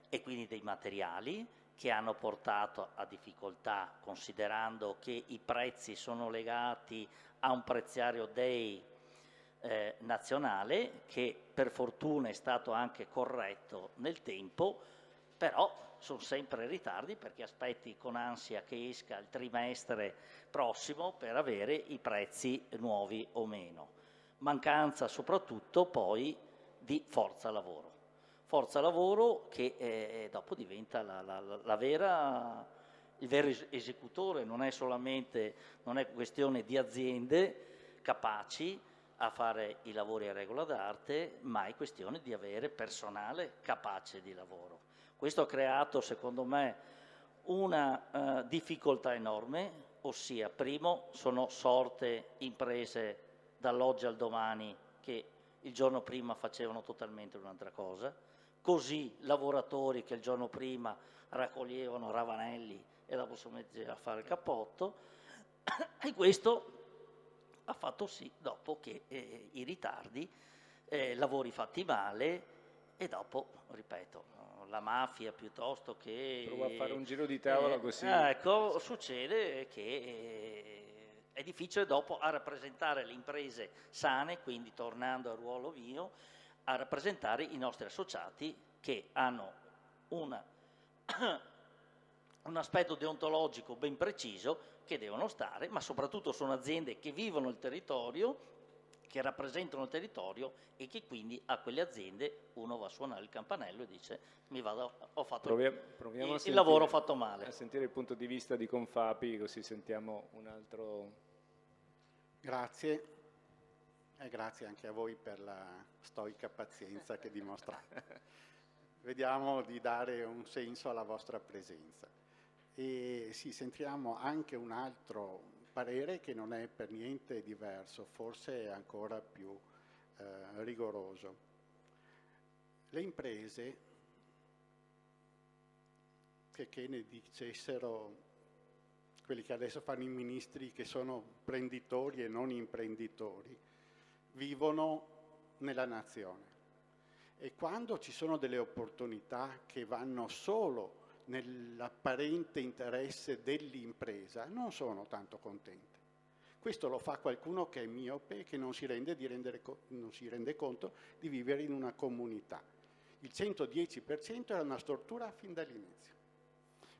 e quindi dei materiali che hanno portato a difficoltà, considerando che i prezzi sono legati a un preziario DEI nazionale, che per fortuna è stato anche corretto nel tempo, però sono sempre ritardi perché aspetti con ansia che esca il trimestre prossimo per avere i prezzi nuovi o meno. Mancanza soprattutto poi di forza lavoro. Forza lavoro che dopo diventa il vero esecutore, non è questione di aziende capaci a fare i lavori a regola d'arte, ma è questione di avere personale capace di lavoro. Questo ha creato, secondo me, una difficoltà enorme, ossia, primo, sono sorte imprese dall'oggi al domani che il giorno prima facevano totalmente un'altra cosa, così lavoratori che il giorno prima raccoglievano ravanelli e dopo si mettevano a fare il cappotto, e questo ha fatto sì dopo che i ritardi, lavori fatti male e dopo, ripeto, la mafia piuttosto che... Provo a fare un giro di tavola così. Ecco, succede che è difficile dopo a rappresentare le imprese sane, quindi tornando al ruolo mio, a rappresentare i nostri associati che hanno un aspetto deontologico ben preciso che devono stare, ma soprattutto sono aziende che vivono il territorio, che rappresentano il territorio e che quindi a quelle aziende uno va a suonare il campanello e dice ho fatto il lavoro fatto male. A sentire il punto di vista di Confapi, così sentiamo un altro... Grazie e grazie anche a voi per la stoica pazienza che dimostrate. Vediamo di dare un senso alla vostra presenza. E sì, sentiamo anche un altro parere che non è per niente diverso, forse è ancora più rigoroso. Le imprese, che ne dicessero quelli che adesso fanno i ministri, che sono prenditori e non imprenditori, vivono nella nazione. E quando ci sono delle opportunità che vanno solo nell'apparente interesse dell'impresa, non sono tanto contente. Questo lo fa qualcuno che è miope e che non si rende conto di vivere in una comunità. Il 110% era una stortura fin dall'inizio,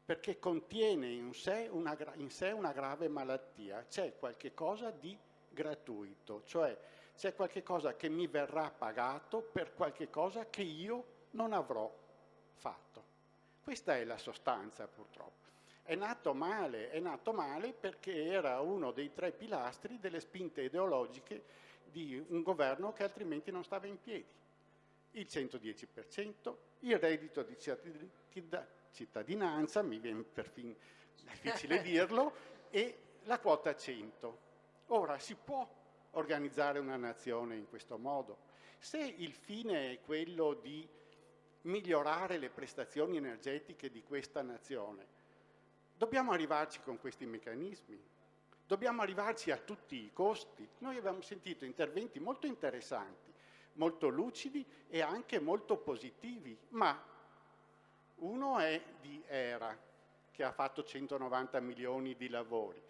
perché contiene in sé una grave malattia. C'è qualche cosa di gratuito, cioè c'è qualche cosa che mi verrà pagato per qualche cosa che io non avrò fatto. Questa è la sostanza, purtroppo. È nato male perché era uno dei 3 pilastri delle spinte ideologiche di un governo che altrimenti non stava in piedi. Il 110%, il reddito di cittadinanza, mi viene perfino difficile dirlo, e la quota 100. Ora, si può organizzare una nazione in questo modo? Se il fine è quello di migliorare le prestazioni energetiche di questa nazione, dobbiamo arrivarci con questi meccanismi, dobbiamo arrivarci a tutti i costi. Noi abbiamo sentito interventi molto interessanti, molto lucidi e anche molto positivi, ma uno è di ERA, che ha fatto 190 milioni di lavori,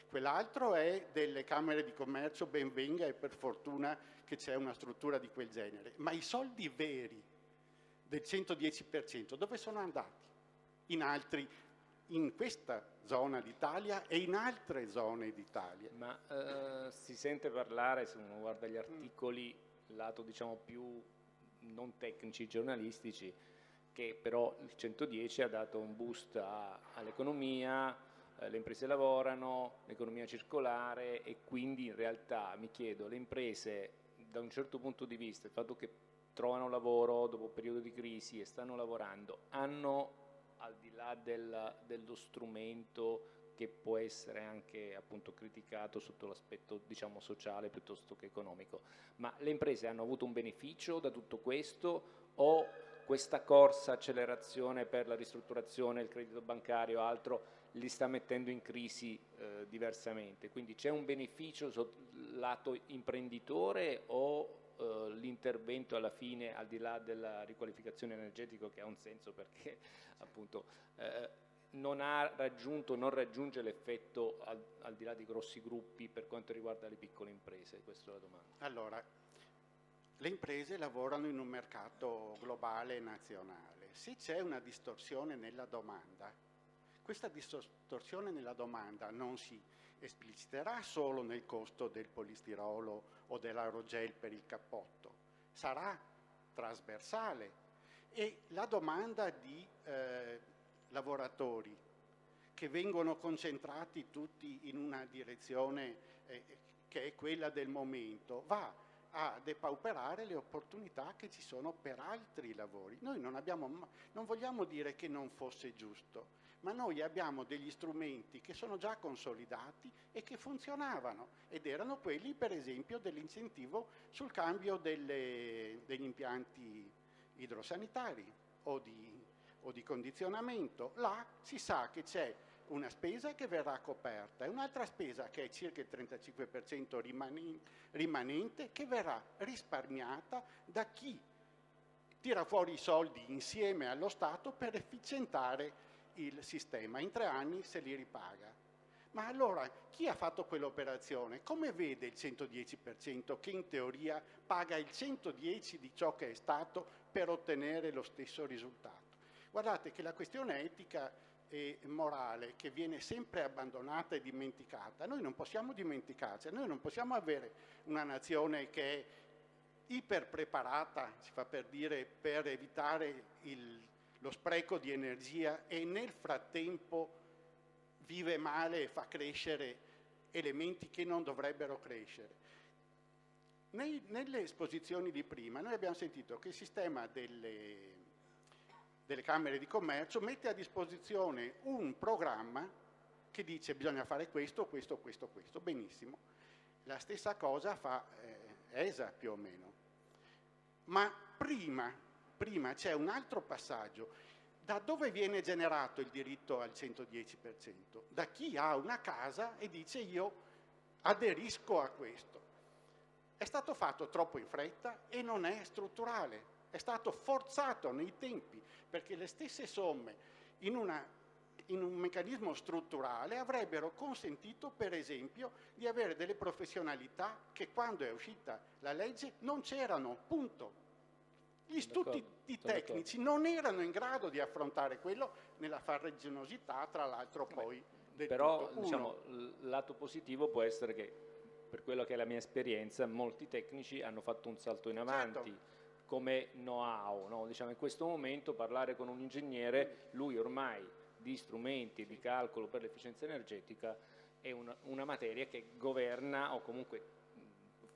Quell'altro è delle camere di commercio, ben venga, e per fortuna che c'è una struttura di quel genere. Ma i soldi veri del 110% dove sono andati? In questa zona d'Italia e in altre zone d'Italia. Ma si sente parlare, se uno guarda gli articoli, lato diciamo più non tecnici, giornalistici, che però il 110 ha dato un boost all'economia, le imprese lavorano, l'economia circolare, e quindi in realtà mi chiedo, le imprese da un certo punto di vista, il fatto che trovano lavoro dopo un periodo di crisi e stanno lavorando, hanno, al di là dello strumento che può essere anche appunto criticato sotto l'aspetto diciamo sociale piuttosto che economico, ma le imprese hanno avuto un beneficio da tutto questo, o questa corsa, accelerazione per la ristrutturazione, il credito bancario, altro, li sta mettendo in crisi diversamente? Quindi c'è un beneficio lato imprenditore, o l'intervento alla fine, al di là della riqualificazione energetica, che ha un senso perché appunto non raggiunge l'effetto al di là di grossi gruppi per quanto riguarda le piccole imprese? Questa è la domanda. Allora, le imprese lavorano in un mercato globale e nazionale. Se c'è una distorsione nella domanda, questa distorsione nella domanda non si espliciterà solo nel costo del polistirolo o dell'aerogel per il cappotto, sarà trasversale, e la domanda di lavoratori che vengono concentrati tutti in una direzione che è quella del momento va a depauperare le opportunità che ci sono per altri lavori. Noi non vogliamo dire che non fosse giusto, ma noi abbiamo degli strumenti che sono già consolidati e che funzionavano, ed erano quelli per esempio dell'incentivo sul cambio degli impianti idrosanitari o di condizionamento. Là si sa che c'è una spesa che verrà coperta e un'altra spesa, che è circa il 35% rimanente, che verrà risparmiata da chi tira fuori i soldi insieme allo Stato per efficientare il sistema. In 3 anni se li ripaga. Ma allora chi ha fatto quell'operazione come vede il 110% che in teoria paga il 110 di ciò che è stato per ottenere lo stesso risultato? Guardate che la questione etica e morale, che viene sempre abbandonata e dimenticata, noi non possiamo dimenticarci, noi non possiamo avere una nazione che è iperpreparata, si fa per dire, per evitare lo spreco di energia, e nel frattempo vive male e fa crescere elementi che non dovrebbero crescere. Nelle esposizioni di prima noi abbiamo sentito che il sistema delle camere di commercio mette a disposizione un programma che dice bisogna fare questo, questo, questo, questo. Benissimo. La stessa cosa fa ESA più o meno. Ma prima c'è un altro passaggio. Da dove viene generato il diritto al 110%? Da chi ha una casa e dice io aderisco a questo. È stato fatto troppo in fretta e non è strutturale. È stato forzato nei tempi, perché le stesse somme in un meccanismo strutturale avrebbero consentito, per esempio, di avere delle professionalità che quando è uscita la legge non c'erano, punto. Gli istituti tecnici non erano in grado di affrontare quello nella farraginosità, tra l'altro poi del però tutto. diciamo, il lato positivo può essere che, per quello che è la mia esperienza, molti tecnici hanno fatto un salto in avanti. Certo. Come know-how, no? Diciamo, in questo momento parlare con un ingegnere, lui ormai di strumenti e di calcolo per l'efficienza energetica è una materia che governa, o comunque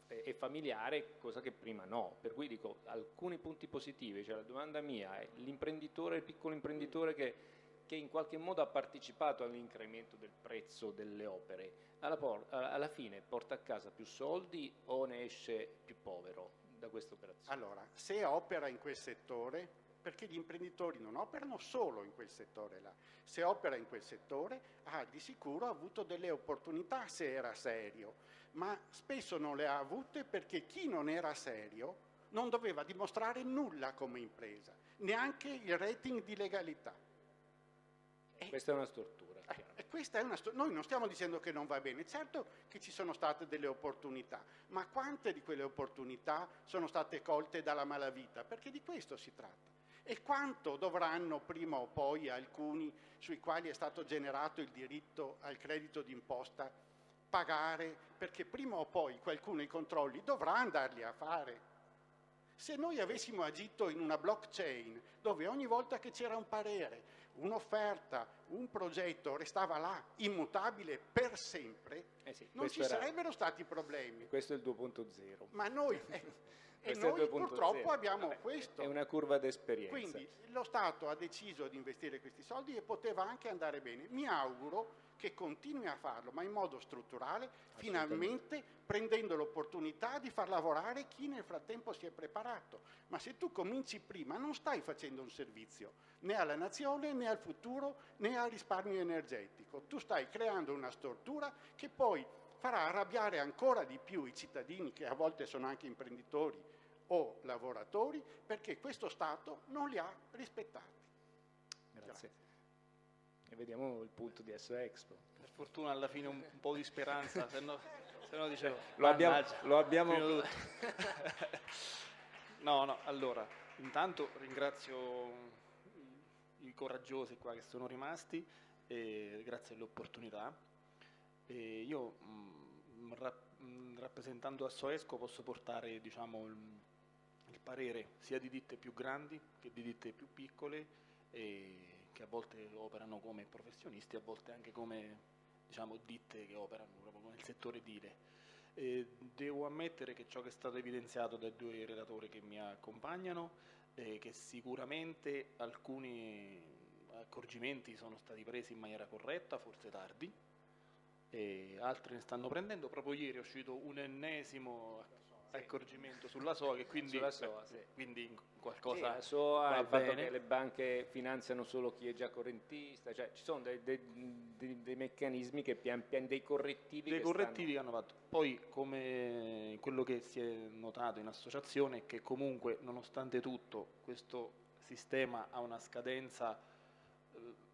è familiare, cosa che prima no. Per cui dico, alcuni punti positivi, cioè la domanda mia è l'imprenditore, il piccolo imprenditore che in qualche modo ha partecipato all'incremento del prezzo delle opere, alla fine porta a casa più soldi o ne esce più povero da questa operazione? Allora, se opera in quel settore, perché gli imprenditori non operano solo in quel settore là, se opera in quel settore ha di sicuro avuto delle opportunità se era serio, ma spesso non le ha avute perché chi non era serio non doveva dimostrare nulla come impresa, neanche il rating di legalità. Questa è una stortura. È questa è noi non stiamo dicendo che non va bene, certo che ci sono state delle opportunità, ma quante di quelle opportunità sono state colte dalla malavita? Perché di questo si tratta. E quanto dovranno prima o poi alcuni sui quali è stato generato il diritto al credito d'imposta pagare, perché prima o poi qualcuno i controlli dovrà andarli a fare. Se noi avessimo agito in una blockchain dove ogni volta che c'era un parere, un'offerta, un progetto restava là, immutabile per sempre, sì, non ci sarebbero stati problemi. Questo è il 2.0. Ma noi, e Questo è il noi 2.0. purtroppo abbiamo questo. È una curva d'esperienza. Quindi lo Stato ha deciso di investire questi soldi e poteva anche andare bene. Mi auguro che continui a farlo, ma in modo strutturale, finalmente prendendo l'opportunità di far lavorare chi nel frattempo si è preparato. Ma se tu cominci prima non stai facendo un servizio né alla nazione, né al futuro, né al risparmio energetico. Tu stai creando una stortura che poi farà arrabbiare ancora di più i cittadini, che a volte sono anche imprenditori o lavoratori, perché questo Stato non li ha rispettati. Grazie. E vediamo il punto di SO Expo. Per fortuna alla fine un po' di speranza, se no dicevo... Lo abbiamo... No, allora, intanto ringrazio i coraggiosi qua che sono rimasti, e grazie all'opportunità. E io, rappresentando Assoesco, posso portare, diciamo, il parere sia di ditte più grandi che di ditte più piccole, che a volte operano come professionisti, a volte anche come, diciamo, ditte che operano proprio nel settore edile. Devo ammettere che ciò che è stato evidenziato dai due relatori che mi accompagnano, che sicuramente alcuni accorgimenti sono stati presi in maniera corretta, forse tardi, e altri ne stanno prendendo. Proprio ieri è uscito un ennesimo accorgimento sulla SOA, che quindi, quindi qualcosa la SOA, va il fatto bene. che le banche finanziano solo chi è già correntista, cioè ci sono dei meccanismi che dei correttivi Che hanno fatto. Poi, come quello che si è notato in associazione, è che comunque, nonostante tutto, questo sistema ha una scadenza,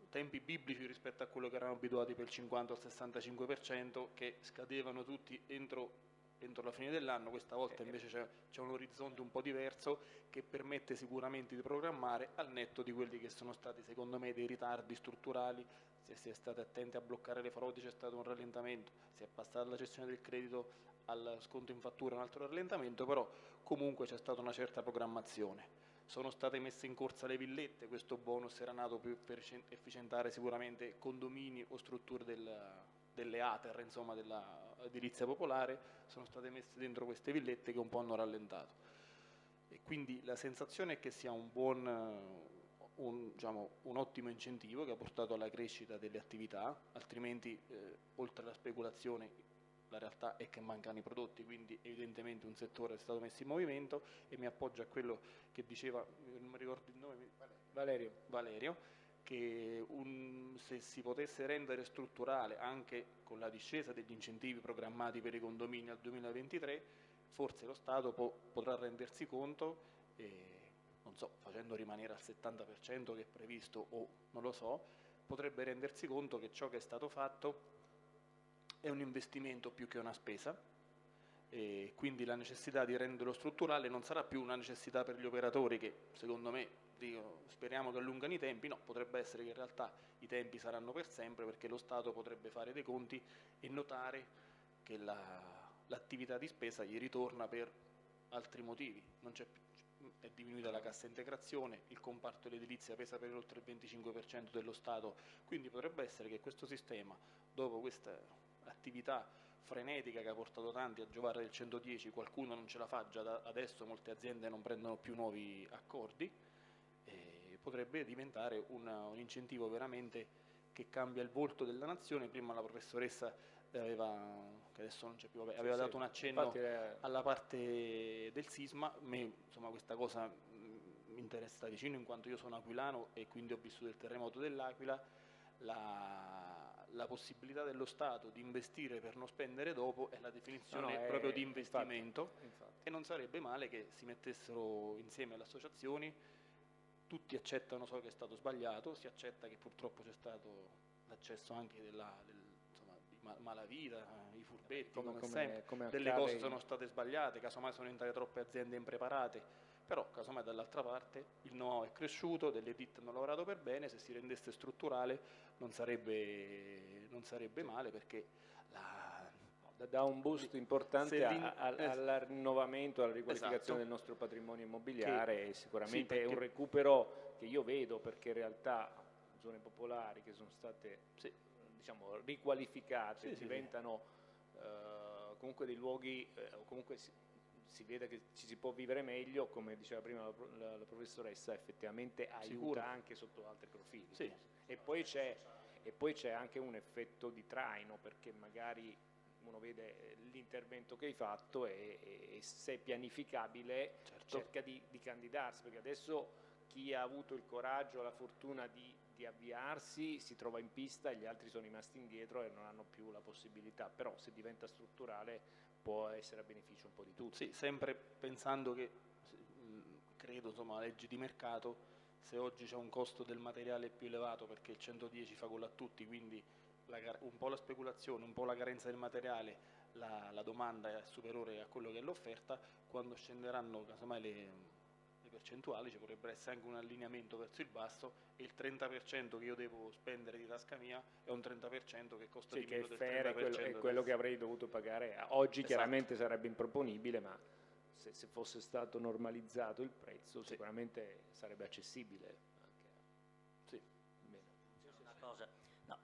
tempi biblici rispetto a quello che erano abituati per il 50 o il 65%, che scadevano tutti entro la fine dell'anno. Questa volta invece c'è un orizzonte un po' diverso che permette sicuramente di programmare, al netto di quelli che sono stati, secondo me, dei ritardi strutturali. Se si è stati attenti a bloccare le frodi c'è stato un rallentamento, si è passata dalla gestione del credito al sconto in fattura un altro rallentamento, però comunque c'è stata una certa programmazione. Sono state messe in corsa le villette, questo bonus era nato per efficientare sicuramente condomini o strutture delle ATER, insomma dell'edilizia popolare. Sono state messe dentro queste villette che un po' hanno rallentato, e quindi la sensazione è che sia un ottimo incentivo che ha portato alla crescita delle attività, altrimenti oltre alla speculazione la realtà è che mancano i prodotti, quindi evidentemente un settore è stato messo in movimento. E mi appoggio a quello che diceva, non mi ricordo il nome, Valerio, che se si potesse rendere strutturale anche con la discesa degli incentivi programmati per i condomini al 2023, forse lo Stato potrà rendersi conto, non so, facendo rimanere al 70% che è previsto, o non lo so, potrebbe rendersi conto che ciò che è stato fatto è un investimento più che una spesa, e quindi la necessità di renderlo strutturale non sarà più una necessità per gli operatori, che secondo me, speriamo che allungano i tempi. No, potrebbe essere che in realtà i tempi saranno per sempre, perché lo Stato potrebbe fare dei conti e notare che l'attività di spesa gli ritorna per altri motivi. È diminuita la cassa integrazione, il comparto dell'edilizia pesa per oltre il 25% dello Stato, quindi potrebbe essere che questo sistema, dopo questa attività frenetica che ha portato tanti a giovare del 110, qualcuno non ce la fa già adesso, molte aziende non prendono più nuovi accordi, potrebbe diventare un incentivo veramente che cambia il volto della nazione. Prima la professoressa che adesso non c'è più, aveva dato un accenno alla parte del sisma. A me, insomma, questa cosa mi interessa da vicino, in quanto io sono aquilano e quindi ho vissuto il terremoto dell'Aquila. La possibilità dello Stato di investire per non spendere dopo è la definizione proprio di investimento, infatti. E non sarebbe male che si mettessero insieme le associazioni. Tutti accettano, so che è stato sbagliato, si accetta che purtroppo c'è stato l'accesso anche insomma, di malavita, i furbetti, come come delle accade cose sono state sbagliate, casomai sono entrate troppe aziende impreparate, però casomai dall'altra parte il know-how è cresciuto, delle ditte hanno lavorato per bene, se si rendesse strutturale non sarebbe male, perché dà un boost importante al rinnovamento, alla riqualificazione esatto. del nostro patrimonio immobiliare, e sicuramente sì, è un recupero che io vedo, perché in realtà zone popolari che sono state diciamo, riqualificate diventano comunque dei luoghi, comunque si vede che ci si può vivere meglio, come diceva prima la professoressa, effettivamente aiuta anche sotto altri profili. Sì. E poi c'è anche un effetto di traino, perché magari uno vede l'intervento che hai fatto e se è pianificabile cerca di candidarsi, perché adesso chi ha avuto il coraggio, la fortuna di avviarsi si trova in pista e gli altri sono rimasti indietro e non hanno più la possibilità, però se diventa strutturale può essere a beneficio un po' di tutti. Sì, sempre pensando che, credo, insomma, leggi di mercato, se oggi c'è un costo del materiale più elevato perché il 110 fa quello a tutti, quindi un po' la speculazione, un po' la carenza del materiale, la domanda è superiore a quello che è l'offerta, quando scenderanno casomai le percentuali ci potrebbe essere anche un allineamento verso il basso, e il 30% che io devo spendere di tasca mia è un 30% che costa di meno del 30%. È quello che avrei dovuto pagare. Oggi chiaramente sarebbe improponibile, ma se fosse stato normalizzato il prezzo sicuramente sarebbe accessibile. Sì. Una cosa, no,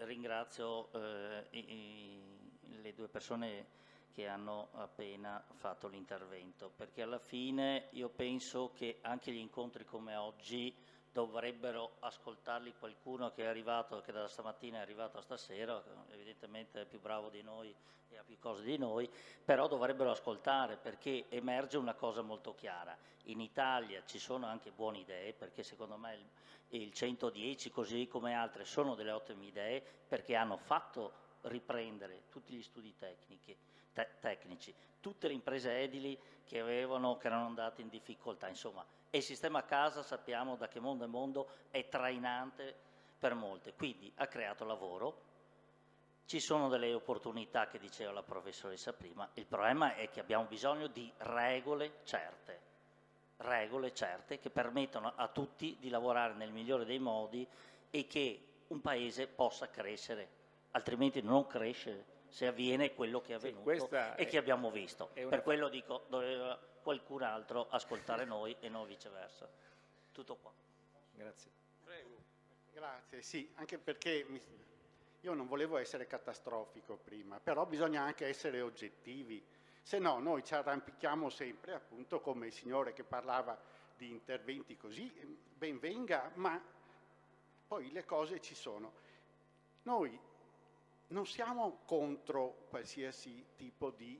ringrazio le due persone che hanno appena fatto l'intervento, perché alla fine io penso che anche gli incontri come oggi dovrebbero ascoltarli qualcuno che è arrivato, che da stamattina è arrivato a stasera, evidentemente è più bravo di noi e ha più cose di noi, però dovrebbero ascoltare, perché emerge una cosa molto chiara. In Italia ci sono anche buone idee, perché secondo me il 110, così come altre, sono delle ottime idee, perché hanno fatto riprendere tutti gli studi tecnici, tutte le imprese edili che erano andate in difficoltà, insomma, e il sistema casa sappiamo da che mondo è mondo, è trainante per molte, quindi ha creato lavoro, ci sono delle opportunità che diceva la professoressa prima, il problema è che abbiamo bisogno di regole certe che permettano a tutti di lavorare nel migliore dei modi e che un paese possa crescere, altrimenti non cresce se avviene quello che è avvenuto e che abbiamo visto. Per quello dico, doveva qualcun altro ascoltare noi e non viceversa. Tutto qua. Grazie. Prego. Grazie, sì, anche perché io non volevo essere catastrofico prima, però bisogna anche essere oggettivi, se no noi ci arrampichiamo sempre, appunto come il signore che parlava di interventi così, ben venga, ma poi le cose ci sono. Noi non siamo contro qualsiasi tipo di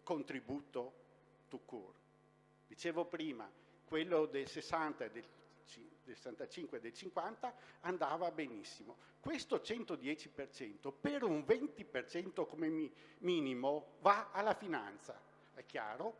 contributo to court. Dicevo prima, quello del 60 e del 65 e del 50 andava benissimo. Questo 110% per un 20% come minimo va alla finanza, è chiaro?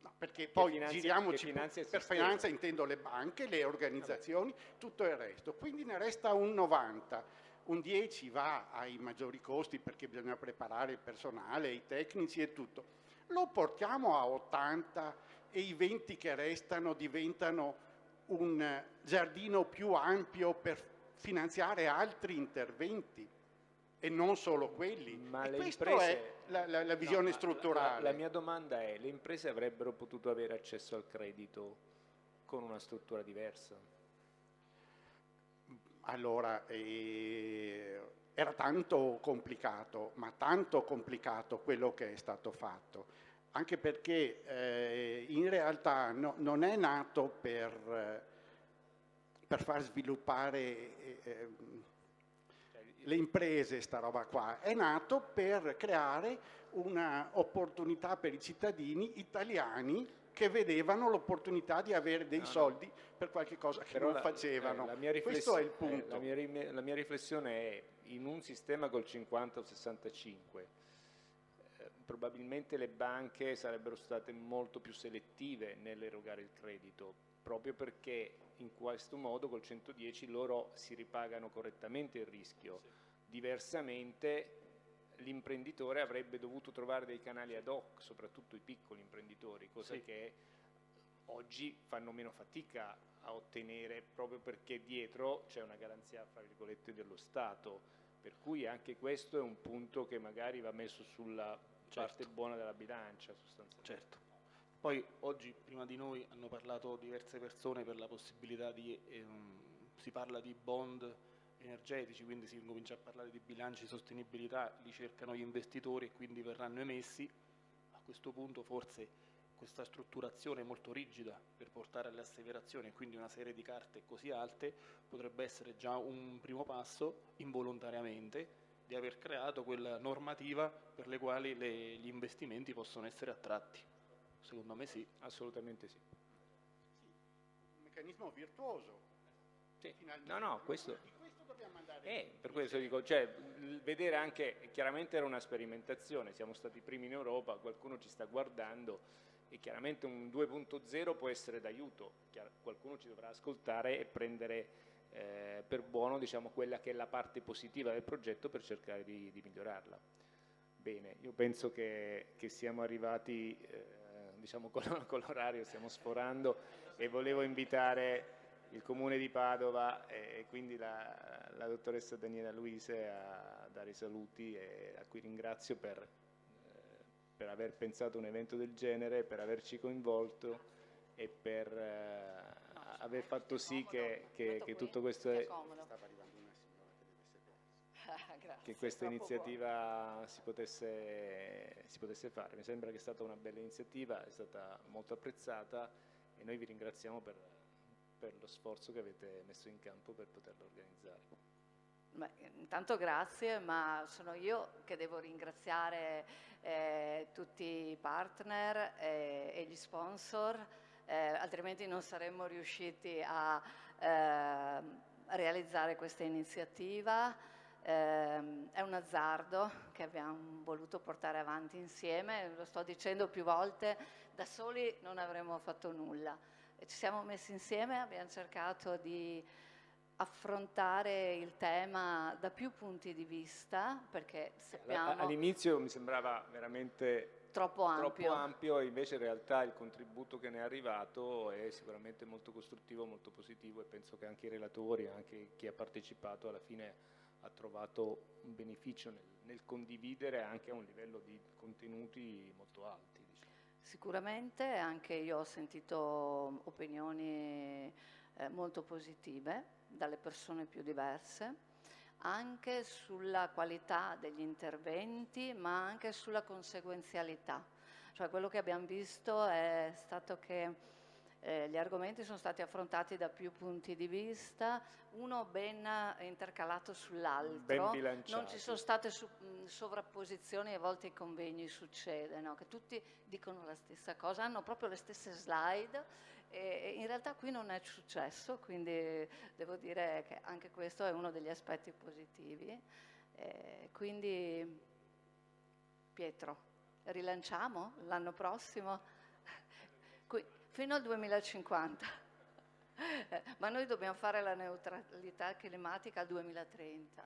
No, perché poi giriamoci, per finanza intendo le banche, le organizzazioni, tutto il resto, quindi ne resta un 90%. Un 10 va ai maggiori costi perché bisogna preparare il personale, i tecnici e tutto. Lo portiamo a 80 e i 20 che restano diventano un giardino più ampio per finanziare altri interventi e non solo quelli. Ma e questa è la visione strutturale. La mia domanda è: le imprese avrebbero potuto avere accesso al credito con una struttura diversa? Allora, era tanto complicato, ma tanto complicato quello che è stato fatto, anche perché in realtà non è nato per far sviluppare le imprese, sta roba qua, è nato per creare un'opportunità per i cittadini italiani che vedevano l'opportunità di avere dei soldi per qualche cosa che non facevano. Questo è il punto. La mia riflessione è: in un sistema col 50 o 65, probabilmente le banche sarebbero state molto più selettive nell'erogare il credito, proprio perché in questo modo col 110 loro si ripagano correttamente il rischio. Diversamente l'imprenditore avrebbe dovuto trovare dei canali ad hoc, soprattutto i piccoli imprenditori, cosa che oggi fanno meno fatica a ottenere proprio perché dietro c'è una garanzia, fra virgolette, dello Stato, per cui anche questo è un punto che magari va messo sulla parte buona della bilancia sostanzialmente. Certo. Poi oggi prima di noi hanno parlato diverse persone per la possibilità di, si parla di bond energetici, quindi si comincia a parlare di bilanci di sostenibilità, li cercano gli investitori e quindi verranno emessi. A questo punto forse questa strutturazione molto rigida per portare alle asseverazioni e quindi una serie di carte così alte potrebbe essere già un primo passo involontariamente di aver creato quella normativa per le quali gli investimenti possono essere attratti. Secondo me sì. Assolutamente sì. Un meccanismo virtuoso. Sì. Finalmente. No, questo... Di questo dobbiamo andare. Per questo dico, cioè, vedere anche, chiaramente era una sperimentazione, siamo stati i primi in Europa, qualcuno ci sta guardando e chiaramente un 2.0 può essere d'aiuto, qualcuno ci dovrà ascoltare e prendere per buono, diciamo, quella che è la parte positiva del progetto per cercare di migliorarla. Bene, io penso che siamo arrivati, diciamo, con l'orario, stiamo sforando e volevo invitare il Comune di Padova e quindi la dottoressa Daniela Luise a dare i saluti, e a cui ringrazio per aver pensato un evento del genere, per averci coinvolto e per aver fatto sì che tutto questo che questa iniziativa si potesse fare. Mi sembra che è stata una bella iniziativa, è stata molto apprezzata e noi vi ringraziamo per lo sforzo che avete messo in campo per poterlo organizzare. Beh, intanto grazie, ma sono io che devo ringraziare tutti i partner e gli sponsor, altrimenti non saremmo riusciti a realizzare questa iniziativa. È un azzardo che abbiamo voluto portare avanti insieme, lo sto dicendo più volte, da soli non avremmo fatto nulla. Ci siamo messi insieme, abbiamo cercato di affrontare il tema da più punti di vista, perché sappiamo... All'inizio mi sembrava veramente troppo ampio, e invece in realtà il contributo che ne è arrivato è sicuramente molto costruttivo, molto positivo, e penso che anche i relatori, anche chi ha partecipato alla fine ha trovato un beneficio nel condividere anche a un livello di contenuti molto alti. Diciamo. Sicuramente anche io ho sentito opinioni molto positive dalle persone più diverse, anche sulla qualità degli interventi, ma anche sulla conseguenzialità. Cioè quello che abbiamo visto è stato che gli argomenti sono stati affrontati da più punti di vista, uno ben intercalato sull'altro, ben bilanciati. Non ci sono state sovrapposizioni, e a volte ai convegni succede, no? Che tutti dicono la stessa cosa, hanno proprio le stesse slide, e in realtà qui non è successo, quindi devo dire che anche questo è uno degli aspetti positivi. Quindi Pietro, rilanciamo l'anno prossimo? Fino al 2050, ma noi dobbiamo fare la neutralità climatica al 2030.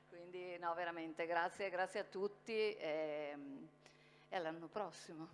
Quindi no, veramente grazie a tutti e all'anno prossimo.